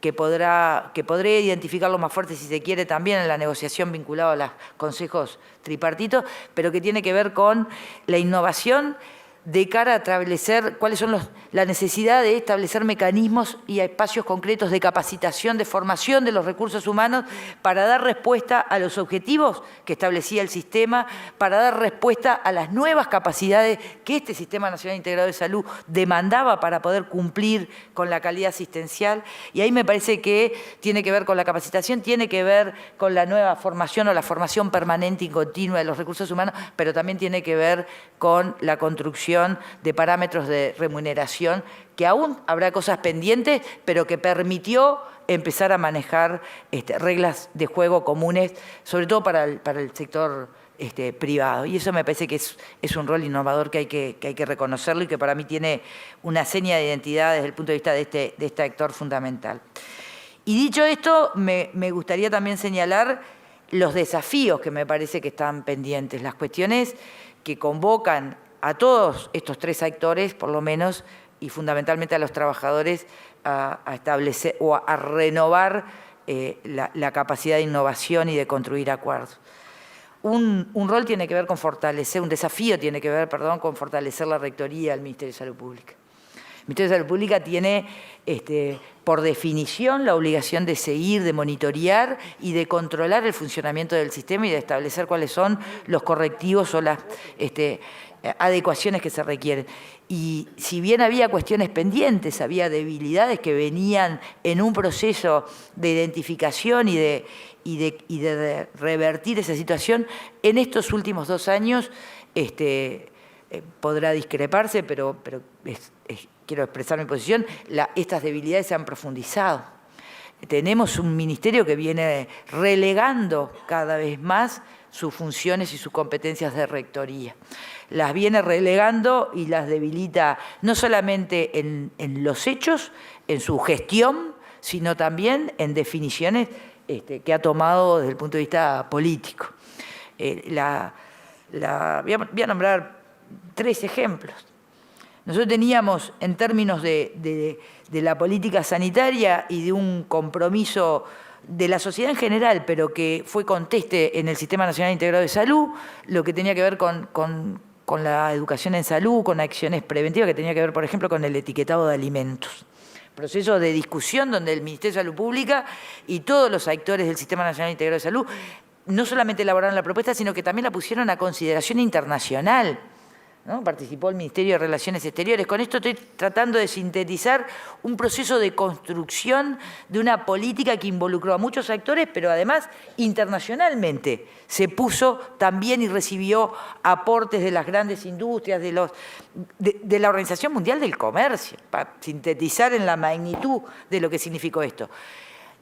que podré identificarlo más fuerte, si se quiere, también en la negociación vinculada a los consejos tripartitos, pero que tiene que ver con la innovación de cara a establecer cuáles son la necesidad de establecer mecanismos y espacios concretos de capacitación, de formación de los recursos humanos para dar respuesta a los objetivos que establecía el sistema, para dar respuesta a las nuevas capacidades que este Sistema Nacional Integrado de Salud demandaba para poder cumplir con la calidad asistencial. Y ahí me parece que tiene que ver con la capacitación, tiene que ver con la nueva formación o la formación permanente y continua de los recursos humanos, pero también tiene que ver con la construcción de parámetros de remuneración, que aún habrá cosas pendientes, pero que permitió empezar a manejar reglas de juego comunes, sobre todo para el sector privado. Y eso me parece que es un rol innovador que hay que reconocerlo y que para mí tiene una seña de identidad desde el punto de vista de este actor fundamental. Y dicho esto, me gustaría también señalar los desafíos que me parece que están pendientes, las cuestiones que convocan a todos estos tres actores, por lo menos, y fundamentalmente a los trabajadores, a establecer o a renovar la capacidad de innovación y de construir acuerdos. Un rol tiene que ver con fortalecer, un desafío tiene que ver, perdón, con fortalecer la rectoría del Ministerio de Salud Pública. El Ministerio de Salud Pública tiene, por definición, la obligación de seguir, de monitorear y de controlar el funcionamiento del sistema y de establecer cuáles son los correctivos o las adecuaciones que se requieren. Y si bien había cuestiones pendientes, había debilidades que venían en un proceso de identificación y de revertir esa situación, en estos últimos 2 años podrá discreparse, pero quiero expresar mi posición, estas debilidades se han profundizado. Tenemos un ministerio que viene relegando cada vez más sus funciones y sus competencias de rectoría. Las viene relegando y las debilita no solamente en los hechos, en su gestión, sino también en definiciones que ha tomado desde el punto de vista político. Voy a nombrar 3 ejemplos. Nosotros teníamos, en términos de la política sanitaria y de un compromiso de la sociedad en general, pero que fue conteste en el Sistema Nacional Integrado de Salud, lo que tenía que ver con la educación en salud, con acciones preventivas, que tenía que ver, por ejemplo, con el etiquetado de alimentos. Proceso de discusión donde el Ministerio de Salud Pública y todos los actores del Sistema Nacional Integrado de Salud no solamente elaboraron la propuesta, sino que también la pusieron a consideración internacional, ¿no? Participó el Ministerio de Relaciones Exteriores. Con esto estoy tratando de sintetizar un proceso de construcción de una política que involucró a muchos actores, pero además internacionalmente se puso también y recibió aportes de las grandes industrias, de la Organización Mundial del Comercio, para sintetizar en la magnitud de lo que significó esto.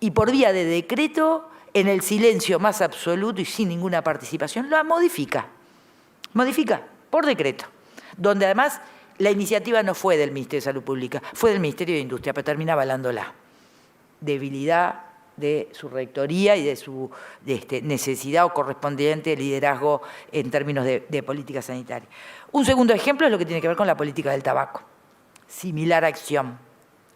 Y por vía de decreto, en el silencio más absoluto y sin ninguna participación, lo modifica por decreto, donde además la iniciativa no fue del Ministerio de Salud Pública, fue del Ministerio de Industria, pero termina avalándola. Debilidad de su rectoría y de su necesidad o correspondiente liderazgo en términos de política sanitaria. Un segundo ejemplo es lo que tiene que ver con la política del tabaco. Similar acción.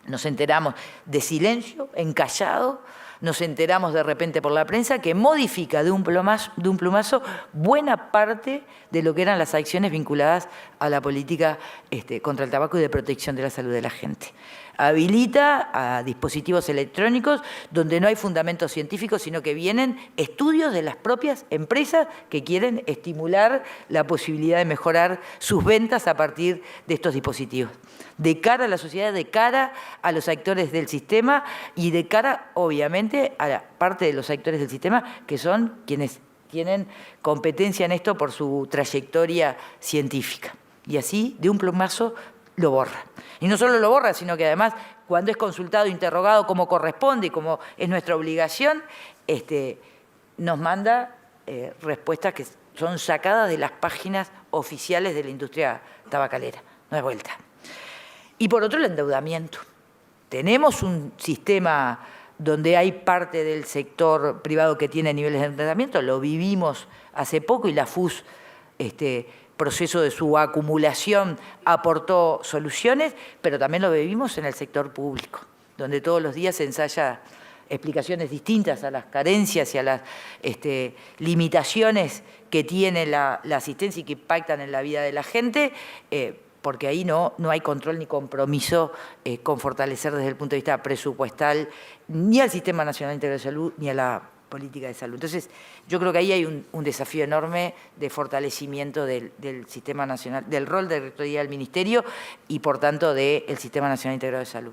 Nos enteramos de silencio, encallado, nos enteramos de repente por la prensa que modifica de un plumazo buena parte de lo que eran las acciones vinculadas a la política contra el tabaco y de protección de la salud de la gente. Habilita a dispositivos electrónicos donde no hay fundamentos científicos, sino que vienen estudios de las propias empresas que quieren estimular la posibilidad de mejorar sus ventas a partir de estos dispositivos. De cara a la sociedad, de cara a los actores del sistema y de cara, obviamente, a la parte de los actores del sistema que son quienes tienen competencia en esto por su trayectoria científica. Y así, de un plumazo, lo borra. Y no solo lo borra, sino que además, cuando es consultado, interrogado como corresponde y como es nuestra obligación, nos manda respuestas que son sacadas de las páginas oficiales de la industria tabacalera. No es vuelta. Y por otro, el endeudamiento. Tenemos un sistema donde hay parte del sector privado que tiene niveles de endeudamiento, lo vivimos hace poco y la FUS, proceso de su acumulación, aportó soluciones, pero también lo vivimos en el sector público, donde todos los días se ensaya explicaciones distintas a las carencias y a las limitaciones que tiene la asistencia y que impactan en la vida de la gente, porque ahí no hay control ni compromiso con fortalecer desde el punto de vista presupuestal ni al Sistema Nacional Integral de Salud ni a la política de salud. Entonces, yo creo que ahí hay un desafío enorme de fortalecimiento del Sistema Nacional, del rol de rectoría del Ministerio y, por tanto, del Sistema Nacional Integrado de Salud.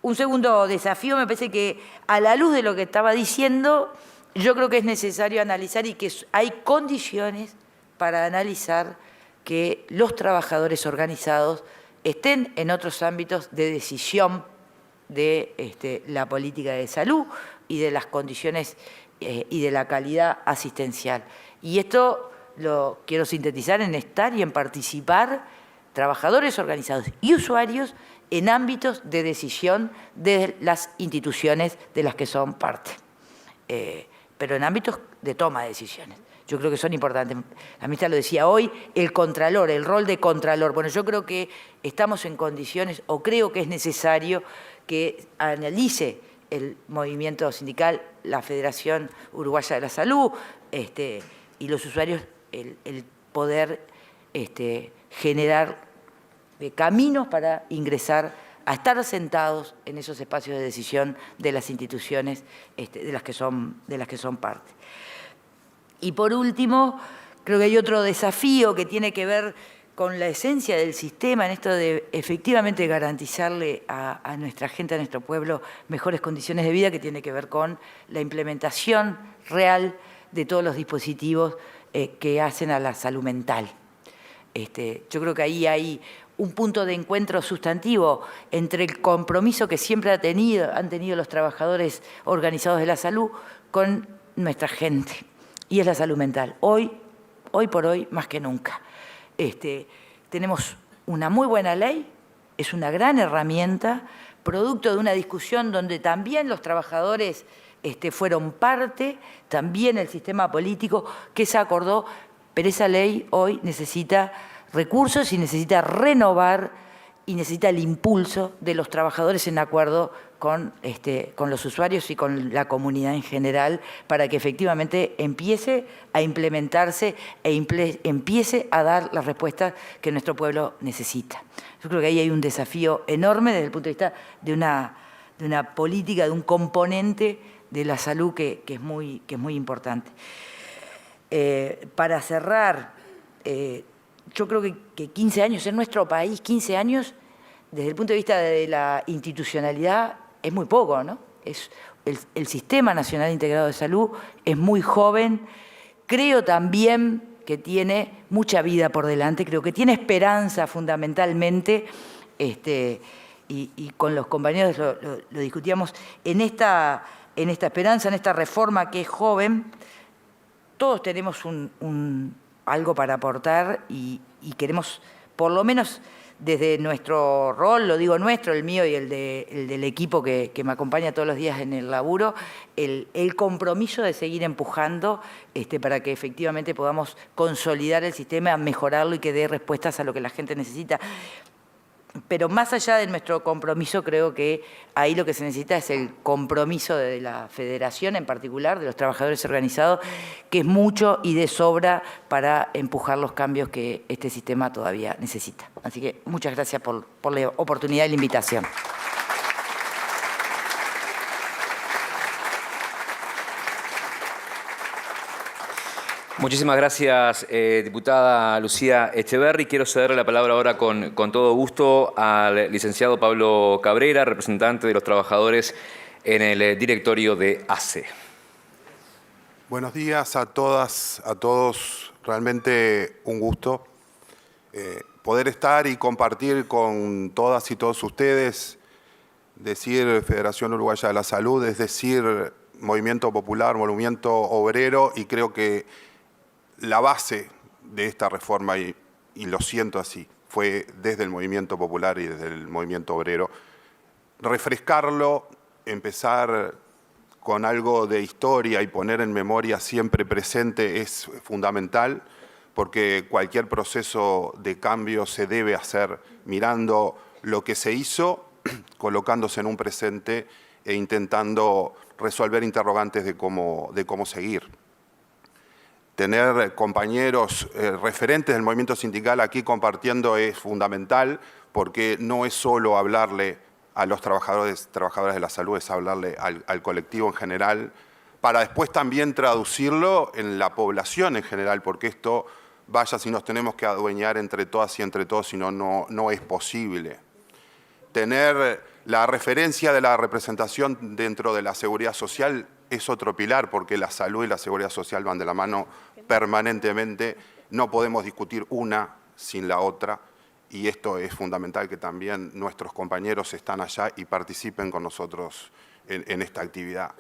Un segundo desafío, me parece que a la luz de lo que estaba diciendo, yo creo que es necesario analizar y que hay condiciones para analizar que los trabajadores organizados estén en otros ámbitos de decisión de la política de salud y de las condiciones y de la calidad asistencial. Y esto lo quiero sintetizar en estar y en participar trabajadores organizados y usuarios en ámbitos de decisión de las instituciones de las que son parte, pero en ámbitos de toma de decisiones. Yo creo que son importantes. La ministra lo decía hoy, el contralor, el rol de contralor. Bueno, yo creo que estamos en condiciones, o creo que es necesario que analice el movimiento sindical, la Federación Uruguaya de la Salud y los usuarios, el poder generar caminos para ingresar a estar sentados en esos espacios de decisión de las instituciones de las que son parte. Y por último, creo que hay otro desafío que tiene que ver con la esencia del sistema, en esto de efectivamente garantizarle a nuestra gente, a nuestro pueblo, mejores condiciones de vida, que tiene que ver con la implementación real de todos los dispositivos que hacen a la salud mental. Yo creo que ahí hay un punto de encuentro sustantivo entre el compromiso que siempre han tenido los trabajadores organizados de la salud con nuestra gente, y es la salud mental. Hoy por hoy, más que nunca. Tenemos una muy buena ley, es una gran herramienta, producto de una discusión donde también los trabajadores fueron parte, también el sistema político que se acordó, pero esa ley hoy necesita recursos y necesita renovar y necesita el impulso de los trabajadores en acuerdo con los usuarios y con la comunidad en general para que efectivamente empiece a implementarse e empiece a dar las respuestas que nuestro pueblo necesita. Yo creo que ahí hay un desafío enorme desde el punto de vista de una política, de un componente de la salud que es muy importante. Para cerrar, yo creo que 15 años en nuestro país, 15 años desde el punto de vista de la institucionalidad es muy poco, ¿no? El Sistema Nacional Integrado de Salud es muy joven, creo también que tiene mucha vida por delante, creo que tiene esperanza fundamentalmente, y con los compañeros lo discutíamos, en esta esperanza, en esta reforma que es joven. Todos tenemos algo para aportar y queremos, por lo menos desde nuestro rol, lo digo nuestro, el mío y el del equipo que me acompaña todos los días en el laburo, el compromiso de seguir empujando para que efectivamente podamos consolidar el sistema, mejorarlo y que dé respuestas a lo que la gente necesita. Pero más allá de nuestro compromiso, creo que ahí lo que se necesita es el compromiso de la Federación, en particular, de los trabajadores organizados, que es mucho y de sobra para empujar los cambios que este sistema todavía necesita. Así que muchas gracias por la oportunidad y la invitación. Muchísimas gracias, diputada Lucía Echeverri. Quiero cederle la palabra ahora con todo gusto al licenciado Pablo Cabrera, representante de los trabajadores en el directorio de ACE. Buenos días a todas, a todos. Realmente un gusto poder estar y compartir con todas y todos ustedes. Decir Federación Uruguaya de la Salud es decir movimiento popular, movimiento obrero, y creo que la base de esta reforma, y lo siento así, fue desde el movimiento popular y desde el movimiento obrero. Refrescarlo, empezar con algo de historia y poner en memoria siempre presente es fundamental, porque cualquier proceso de cambio se debe hacer mirando lo que se hizo, colocándose en un presente e intentando resolver interrogantes de cómo seguir. Tener compañeros referentes del movimiento sindical aquí compartiendo es fundamental, porque no es solo hablarle a los trabajadoras de la salud, es hablarle al colectivo en general, para después también traducirlo en la población en general, porque esto, vaya si nos tenemos que adueñar entre todas y entre todos, si no, no es posible. Tener la referencia de la representación dentro de la seguridad social es otro pilar, porque la salud y la seguridad social van de la mano permanentemente. No podemos discutir una sin la otra, y esto es fundamental, que también nuestros compañeros están allá y participen con nosotros en esta actividad.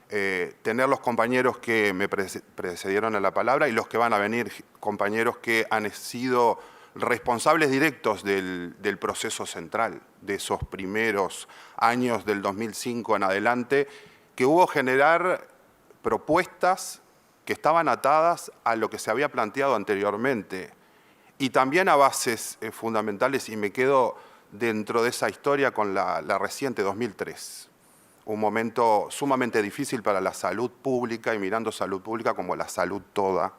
Tener los compañeros que me precedieron a la palabra y los que van a venir, compañeros que han sido responsables directos del proceso central, de esos primeros años del 2005 en adelante, que hubo generar propuestas que estaban atadas a lo que se había planteado anteriormente y también a bases fundamentales, y me quedo dentro de esa historia con la reciente 2003. Un momento sumamente difícil para la salud pública, y mirando salud pública como la salud toda,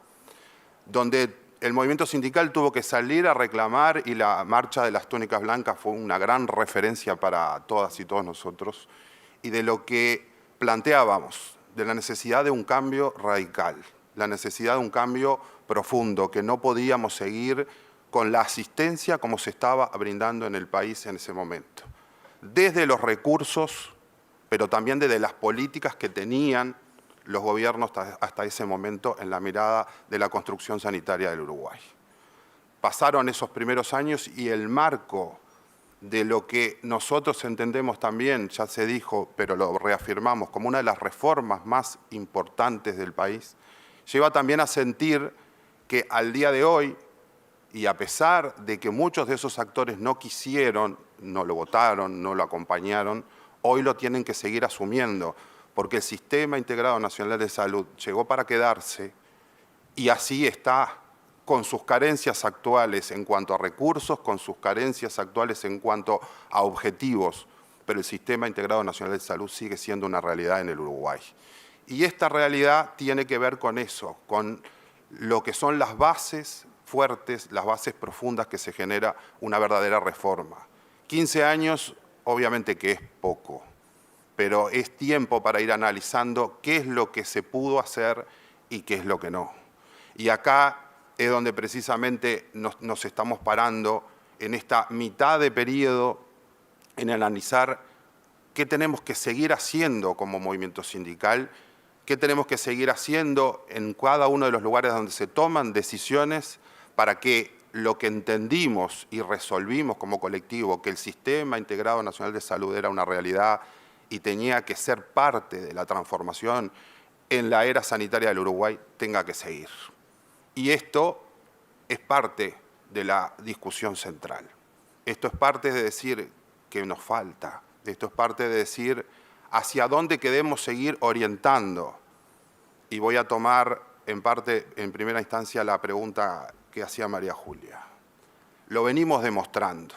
donde el movimiento sindical tuvo que salir a reclamar, y la marcha de las túnicas blancas fue una gran referencia para todas y todos nosotros, y de lo que planteábamos, de la necesidad de un cambio radical, la necesidad de un cambio profundo, que no podíamos seguir con la asistencia como se estaba brindando en el país en ese momento. Desde los recursos, pero también desde las políticas que tenían los gobiernos hasta ese momento en la mirada de la construcción sanitaria del Uruguay. Pasaron esos primeros años y el marco de lo que nosotros entendemos también, ya se dijo, pero lo reafirmamos, como una de las reformas más importantes del país, lleva también a sentir que al día de hoy, y a pesar de que muchos de esos actores no quisieron, no lo votaron, no lo acompañaron, hoy lo tienen que seguir asumiendo, porque el Sistema Integrado Nacional de Salud llegó para quedarse, y así está, con sus carencias actuales en cuanto a recursos, con sus carencias actuales en cuanto a objetivos, pero el Sistema Integrado Nacional de Salud sigue siendo una realidad en el Uruguay. Y esta realidad tiene que ver con eso, con lo que son las bases fuertes, las bases profundas que se genera una verdadera reforma. 15 años, obviamente que es poco, pero es tiempo para ir analizando qué es lo que se pudo hacer y qué es lo que no. Y acá es donde precisamente nos estamos parando en esta mitad de periodo, en analizar qué tenemos que seguir haciendo como movimiento sindical, qué tenemos que seguir haciendo en cada uno de los lugares donde se toman decisiones para que lo que entendimos y resolvimos como colectivo, que el Sistema Integrado Nacional de Salud era una realidad y tenía que ser parte de la transformación en la era sanitaria del Uruguay, tenga que seguir. Y esto es parte de la discusión central. Esto es parte de decir que nos falta. Esto es parte de decir hacia dónde queremos seguir orientando. Y voy a tomar en parte, en primera instancia, la pregunta que hacía María Julia. Lo venimos demostrando.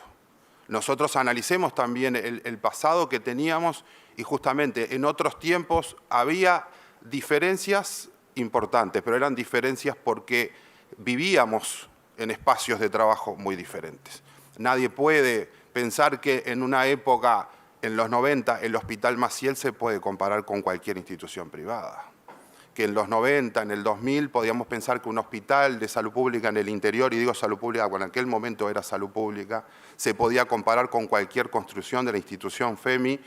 Nosotros analicemos también el pasado que teníamos, y justamente en otros tiempos había diferencias importantes, pero eran diferencias porque vivíamos en espacios de trabajo muy diferentes. Nadie puede pensar que en una época, en los 90, el Hospital Maciel se puede comparar con cualquier institución privada. Que en los 90, en el 2000, podíamos pensar que un hospital de salud pública en el interior, y digo salud pública, bueno, en aquel momento era salud pública, se podía comparar con cualquier construcción de la institución FEMI,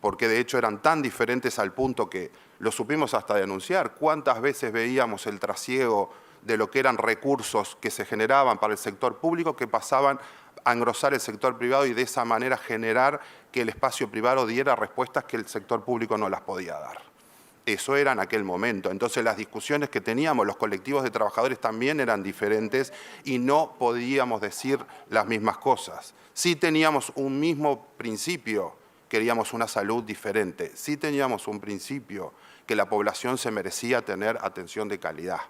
porque de hecho eran tan diferentes al punto que lo supimos hasta denunciar. ¿Cuántas veces veíamos el trasiego de lo que eran recursos que se generaban para el sector público que pasaban a engrosar el sector privado y de esa manera generar que el espacio privado diera respuestas que el sector público no las podía dar? Eso era en aquel momento. Entonces las discusiones que teníamos, los colectivos de trabajadores también eran diferentes y no podíamos decir las mismas cosas. Sí teníamos un mismo principio, queríamos una salud diferente. Sí teníamos un principio que la población se merecía tener atención de calidad.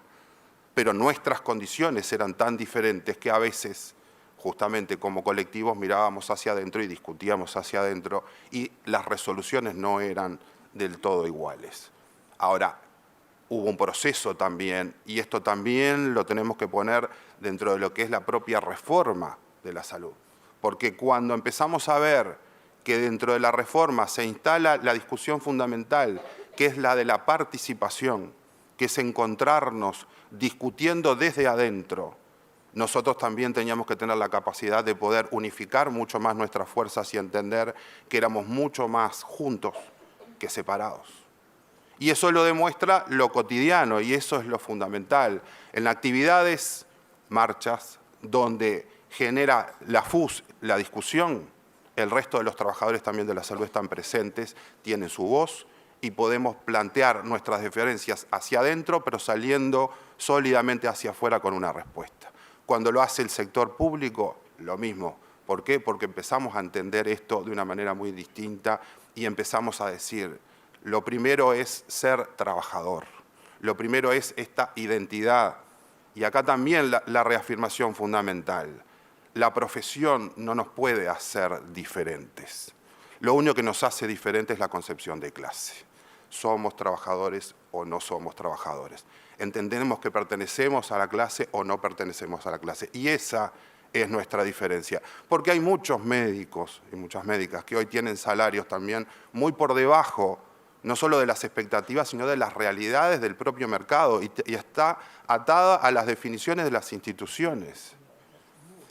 Pero nuestras condiciones eran tan diferentes que a veces, justamente como colectivos, mirábamos hacia adentro y discutíamos hacia adentro y las resoluciones no eran del todo iguales. Ahora, hubo un proceso también, y esto también lo tenemos que poner dentro de lo que es la propia reforma de la salud. Porque cuando empezamos a ver que dentro de la reforma se instala la discusión fundamental, que es la de la participación, que es encontrarnos discutiendo desde adentro, nosotros también teníamos que tener la capacidad de poder unificar mucho más nuestras fuerzas y entender que éramos mucho más juntos que separados. Y eso lo demuestra lo cotidiano y eso es lo fundamental. En actividades, marchas, donde genera la FUS, la discusión, el resto de los trabajadores también de la salud están presentes, tienen su voz y podemos plantear nuestras diferencias hacia adentro, pero saliendo sólidamente hacia afuera con una respuesta. Cuando lo hace el sector público, lo mismo. ¿Por qué? Porque empezamos a entender esto de una manera muy distinta y empezamos a decir, lo primero es ser trabajador, lo primero es esta identidad. Y acá también la reafirmación fundamental. La profesión no nos puede hacer diferentes. Lo único que nos hace diferentes es la concepción de clase. ¿Somos trabajadores o no somos trabajadores? ¿Entendemos que pertenecemos a la clase o no pertenecemos a la clase? Y esa es nuestra diferencia. Porque hay muchos médicos y muchas médicas que hoy tienen salarios también muy por debajo, no solo de las expectativas, sino de las realidades del propio mercado y está atada a las definiciones de las instituciones.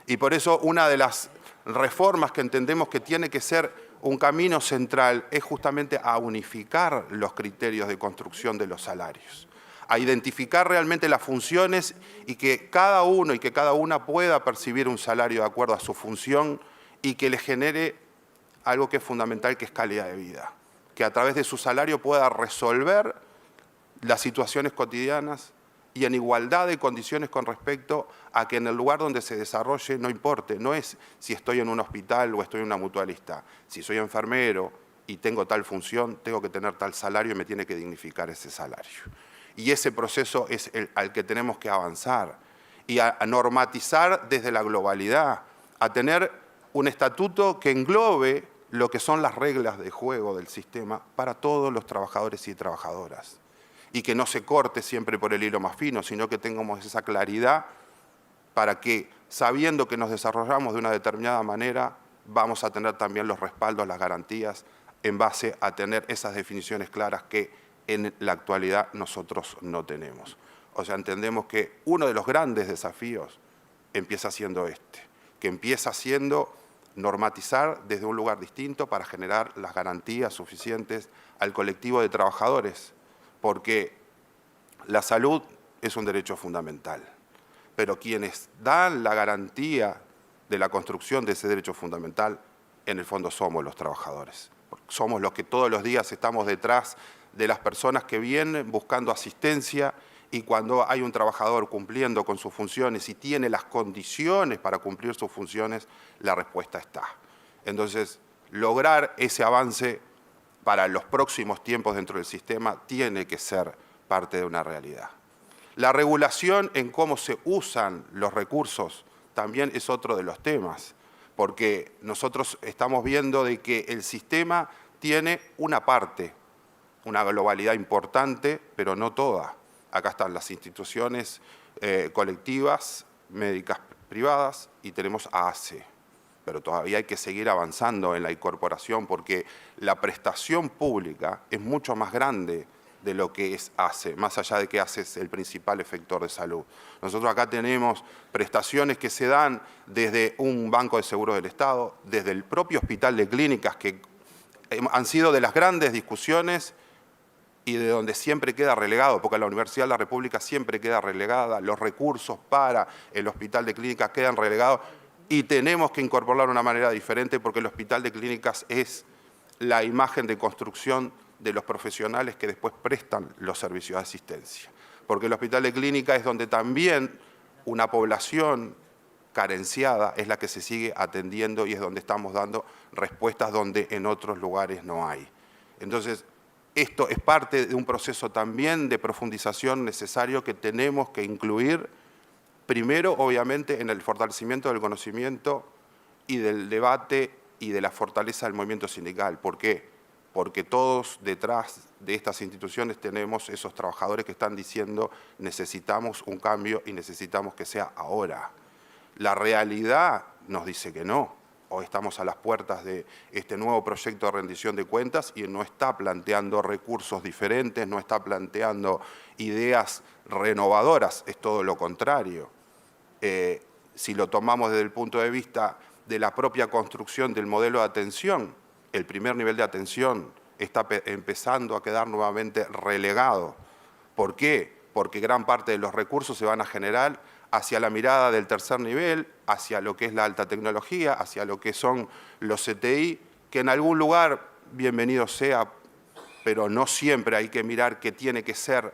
Y por eso una de las reformas que entendemos que tiene que ser un camino central es justamente a unificar los criterios de construcción de los salarios, a identificar realmente las funciones y que cada uno y que cada una pueda percibir un salario de acuerdo a su función y que le genere algo que es fundamental, que es calidad de vida, que a través de su salario pueda resolver las situaciones cotidianas y en igualdad de condiciones con respecto a que en el lugar donde se desarrolle no importe, no es si estoy en un hospital o estoy en una mutualista. Si soy enfermero y tengo tal función, tengo que tener tal salario y me tiene que dignificar ese salario. Y ese proceso es al que tenemos que avanzar y a normatizar desde la globalidad, a tener un estatuto que englobe lo que son las reglas de juego del sistema para todos los trabajadores y trabajadoras. Y que no se corte siempre por el hilo más fino, sino que tengamos esa claridad para que, sabiendo que nos desarrollamos de una determinada manera, vamos a tener también los respaldos, las garantías, en base a tener esas definiciones claras que en la actualidad nosotros no tenemos. O sea, entendemos que uno de los grandes desafíos empieza siendo que empieza siendo normatizar desde un lugar distinto para generar las garantías suficientes al colectivo de trabajadores, porque la salud es un derecho fundamental, pero quienes dan la garantía de la construcción de ese derecho fundamental, en el fondo somos los trabajadores. Somos los que todos los días estamos detrás de las personas que vienen buscando asistencia y cuando hay un trabajador cumpliendo con sus funciones y tiene las condiciones para cumplir sus funciones, la respuesta está. Entonces, lograr ese avance para los próximos tiempos dentro del sistema tiene que ser parte de una realidad. La regulación en cómo se usan los recursos también es otro de los temas, porque nosotros estamos viendo de que el sistema tiene una parte, una globalidad importante, pero no toda. Acá están las instituciones colectivas, médicas privadas y tenemos AACE. Pero todavía hay que seguir avanzando en la incorporación porque la prestación pública es mucho más grande de lo que es ACE, más allá de que ACE es el principal efector de salud. Nosotros acá tenemos prestaciones que se dan desde un banco de seguros del Estado, desde el propio hospital de clínicas, que han sido de las grandes discusiones y de donde siempre queda relegado, porque la Universidad de la República siempre queda relegada, los recursos para el hospital de clínicas quedan relegados, y tenemos que incorporarlo de una manera diferente porque el hospital de clínicas es la imagen de construcción de los profesionales que después prestan los servicios de asistencia. Porque el hospital de clínica es donde también una población carenciada es la que se sigue atendiendo y es donde estamos dando respuestas donde en otros lugares no hay. Entonces, esto es parte de un proceso también de profundización necesario que tenemos que incluir, primero, obviamente, en el fortalecimiento del conocimiento y del debate y de la fortaleza del movimiento sindical. ¿Por qué? Porque todos detrás de estas instituciones tenemos esos trabajadores que están diciendo necesitamos un cambio y necesitamos que sea ahora. La realidad nos dice que no. Hoy estamos a las puertas de este nuevo proyecto de rendición de cuentas y no está planteando recursos diferentes, no está planteando ideas renovadoras, es todo lo contrario. Si lo tomamos desde el punto de vista de la propia construcción del modelo de atención, el primer nivel de atención está empezando a quedar nuevamente relegado. ¿Por qué? Porque gran parte de los recursos se van a generar hacia la mirada del tercer nivel, hacia lo que es la alta tecnología, hacia lo que son los CTI, que en algún lugar, bienvenido sea, pero no siempre hay que mirar que tiene que ser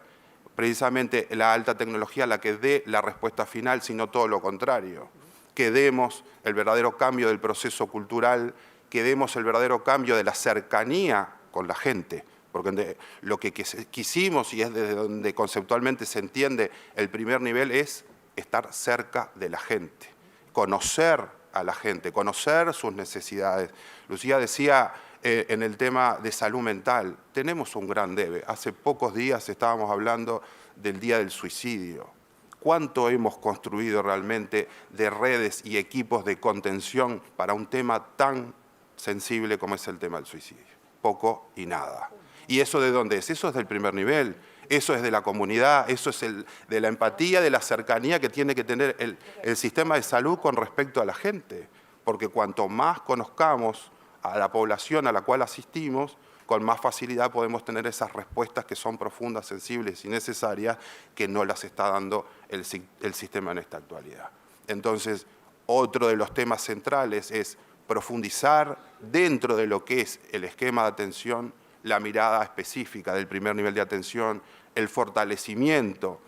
precisamente la alta tecnología la que dé la respuesta final, sino todo lo contrario. Que demos el verdadero cambio del proceso cultural, que demos el verdadero cambio de la cercanía con la gente, porque lo que quisimos y es desde donde conceptualmente se entiende el primer nivel es estar cerca de la gente, conocer a la gente, conocer sus necesidades. Lucía decía en el tema de salud mental, tenemos un gran debe. Hace pocos días estábamos hablando del Día del Suicidio. ¿Cuánto hemos construido realmente de redes y equipos de contención para un tema tan sensible como es el tema del suicidio? Poco y nada. ¿Y eso de dónde es? Eso es del primer nivel. Eso es de la comunidad, eso es de la empatía, de la cercanía que tiene que tener el sistema de salud con respecto a la gente. Porque cuanto más conozcamos a la población a la cual asistimos, con más facilidad podemos tener esas respuestas que son profundas, sensibles y necesarias, que no las está dando el sistema en esta actualidad. Entonces, otro de los temas centrales es profundizar dentro de lo que es el esquema de atención, la mirada específica del primer nivel de atención, el fortalecimiento,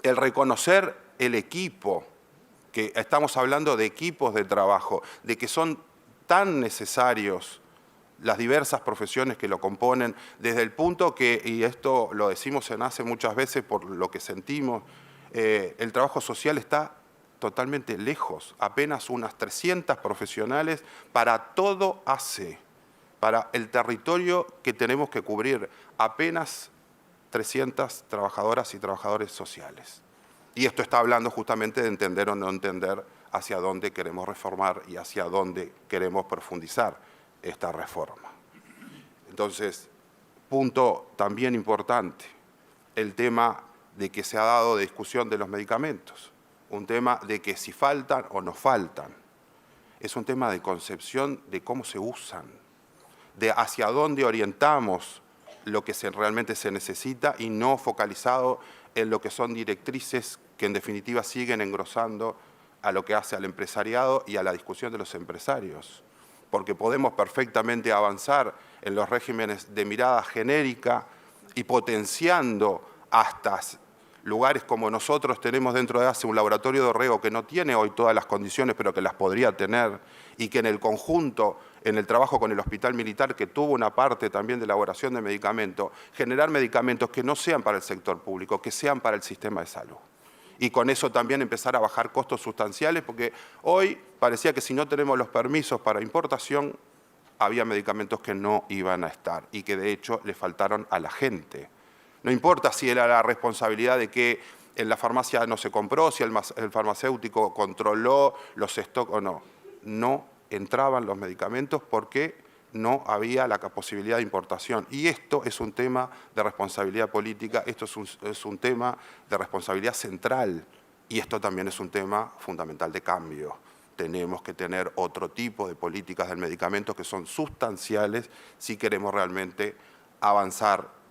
el reconocer el equipo, que estamos hablando de equipos de trabajo, de que son tan necesarios las diversas profesiones que lo componen, desde el punto que, y esto lo decimos en ACE muchas veces por lo que sentimos, el trabajo social está totalmente lejos, apenas unas 300 profesionales para todo ACE. Para el territorio que tenemos que cubrir, apenas 300 trabajadoras y trabajadores sociales. Y esto está hablando justamente de entender o no entender hacia dónde queremos reformar y hacia dónde queremos profundizar esta reforma. Entonces, punto también importante, el tema de que se ha dado de discusión de los medicamentos, un tema de que si faltan o no faltan, es un tema de concepción de cómo se usan, de hacia dónde orientamos lo que realmente se necesita y no focalizado en lo que son directrices que en definitiva siguen engrosando a lo que hace al empresariado y a la discusión de los empresarios. Porque podemos perfectamente avanzar en los regímenes de mirada genérica y potenciando hasta lugares como nosotros tenemos dentro de ACE un laboratorio de Orrego que no tiene hoy todas las condiciones, pero que las podría tener, y que en el conjunto, en el trabajo con el Hospital Militar, que tuvo una parte también de elaboración de medicamentos, generar medicamentos que no sean para el sector público, que sean para el sistema de salud. Y con eso también empezar a bajar costos sustanciales, porque hoy parecía que si no tenemos los permisos para importación, había medicamentos que no iban a estar y que de hecho le faltaron a la gente. No importa si era la responsabilidad de que en la farmacia no se compró, si el farmacéutico controló los stocks o no. No entraban los medicamentos porque no había la posibilidad de importación. Y esto es un tema de responsabilidad política, esto es un tema de responsabilidad central y esto también es un tema fundamental de cambio. Tenemos que tener otro tipo de políticas del medicamento que son sustanciales si queremos realmente avanzar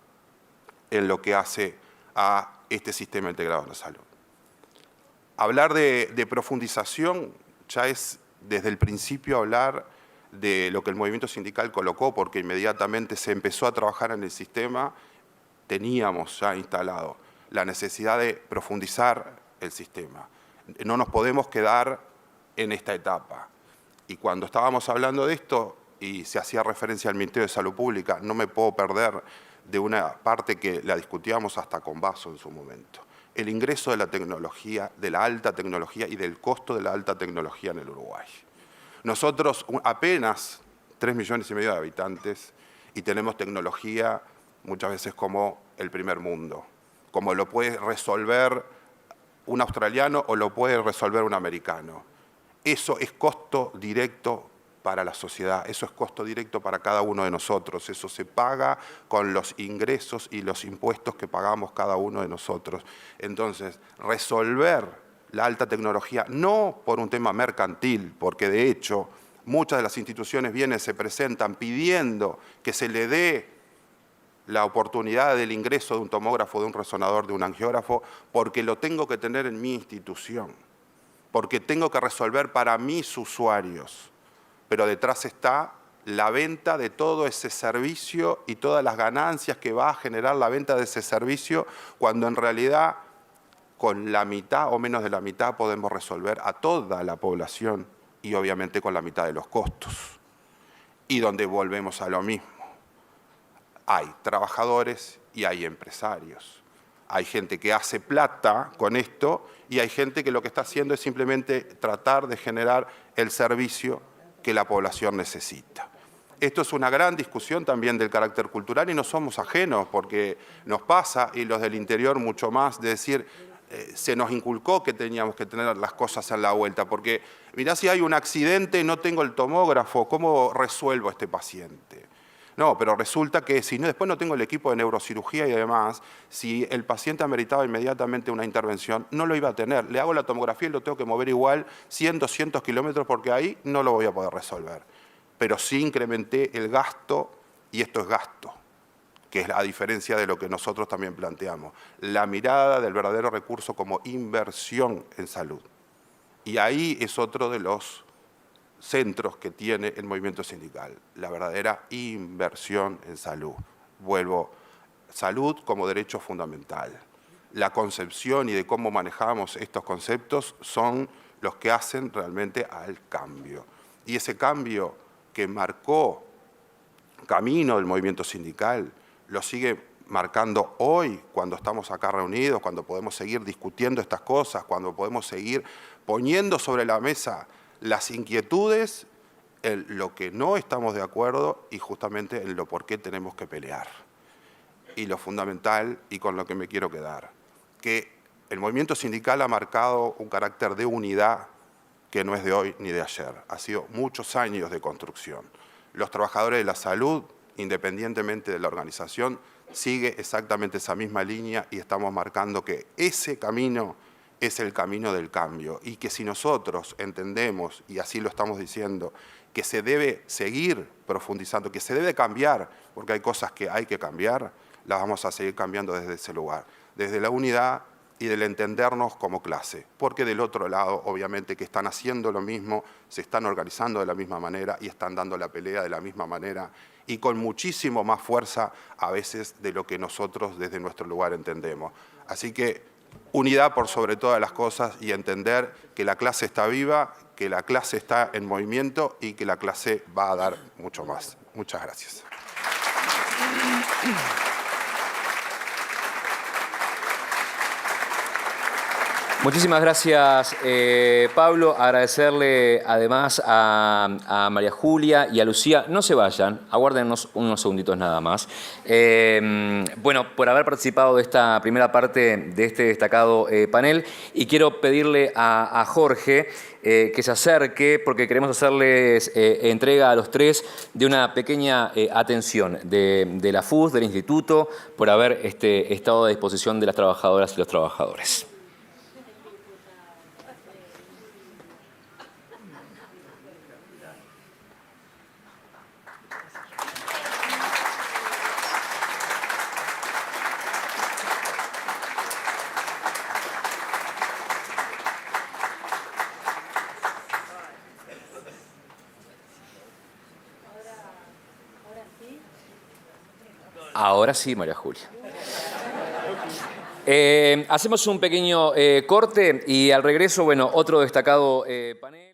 en lo que hace a este sistema integrado de la salud. Hablar de profundización ya es desde el principio hablar de lo que el movimiento sindical colocó, porque inmediatamente se empezó a trabajar en el sistema, teníamos ya instalado la necesidad de profundizar el sistema. No nos podemos quedar en esta etapa. Y cuando estábamos hablando de esto, y se hacía referencia al Ministerio de Salud Pública, no me puedo perder de una parte que la discutíamos hasta con Basso en su momento. El ingreso de la tecnología, de la alta tecnología y del costo de la alta tecnología en el Uruguay. Nosotros apenas 3,5 millones de habitantes y tenemos tecnología muchas veces como el primer mundo, como lo puede resolver un australiano o lo puede resolver un americano. Eso es costo directo para la sociedad, eso es costo directo para cada uno de nosotros, eso se paga con los ingresos y los impuestos que pagamos cada uno de nosotros. Entonces, resolver la alta tecnología, no por un tema mercantil, porque de hecho muchas de las instituciones se presentan pidiendo que se le dé la oportunidad del ingreso de un tomógrafo, de un resonador, de un angiógrafo, porque lo tengo que tener en mi institución, porque tengo que resolver para mis usuarios. Pero detrás está la venta de todo ese servicio y todas las ganancias que va a generar la venta de ese servicio, cuando en realidad con la mitad o menos de la mitad podemos resolver a toda la población y obviamente con la mitad de los costos. Y donde volvemos a lo mismo. Hay trabajadores y hay empresarios. Hay gente que hace plata con esto y hay gente que lo que está haciendo es simplemente tratar de generar el servicio que la población necesita. Esto es una gran discusión también del carácter cultural y no somos ajenos, porque nos pasa, y los del interior mucho más, de decir, se nos inculcó que teníamos que tener las cosas a la vuelta, porque mirá, si hay un accidente, no tengo el tomógrafo, ¿cómo resuelvo a este paciente? No, pero resulta que si no, después no tengo el equipo de neurocirugía y demás, si el paciente ameritaba inmediatamente una intervención, no lo iba a tener. Le hago la tomografía y lo tengo que mover igual 100, 200 kilómetros porque ahí no lo voy a poder resolver. Pero sí incrementé el gasto, y esto es gasto, que es la diferencia de lo que nosotros también planteamos. La mirada del verdadero recurso como inversión en salud. Y ahí es otro de los centros que tiene el movimiento sindical, la verdadera inversión en salud. Vuelvo, salud como derecho fundamental. La concepción y de cómo manejamos estos conceptos son los que hacen realmente al cambio. Y ese cambio que marcó camino del movimiento sindical, lo sigue marcando hoy, cuando estamos acá reunidos, cuando podemos seguir discutiendo estas cosas, cuando podemos seguir poniendo sobre la mesa las inquietudes, en lo que no estamos de acuerdo y justamente en lo por qué tenemos que pelear. Y lo fundamental, y con lo que me quiero quedar, que el movimiento sindical ha marcado un carácter de unidad que no es de hoy ni de ayer. Ha sido muchos años de construcción. Los trabajadores de la salud, independientemente de la organización, sigue exactamente esa misma línea y estamos marcando que ese camino es el camino del cambio y que si nosotros entendemos, y así lo estamos diciendo, que se debe seguir profundizando, que se debe cambiar, porque hay cosas que hay que cambiar, las vamos a seguir cambiando desde ese lugar, desde la unidad y del entendernos como clase, porque del otro lado, obviamente, que están haciendo lo mismo, se están organizando de la misma manera y están dando la pelea de la misma manera y con muchísimo más fuerza a veces de lo que nosotros desde nuestro lugar entendemos. Así que unidad por sobre todas las cosas y entender que la clase está viva, que la clase está en movimiento y que la clase va a dar mucho más. Muchas gracias. Muchísimas gracias, Pablo. Agradecerle además a María Julia y a Lucía. No se vayan, aguárdenos unos segunditos nada más. Bueno, por haber participado de esta primera parte de este destacado panel. Y quiero pedirle a Jorge que se acerque, porque queremos hacerles entrega a los tres de una pequeña atención de la FUS, del Instituto, por haber estado a disposición de las trabajadoras y los trabajadores. Ahora sí, María Julia. Hacemos un pequeño corte y al regreso, bueno, otro destacado panel.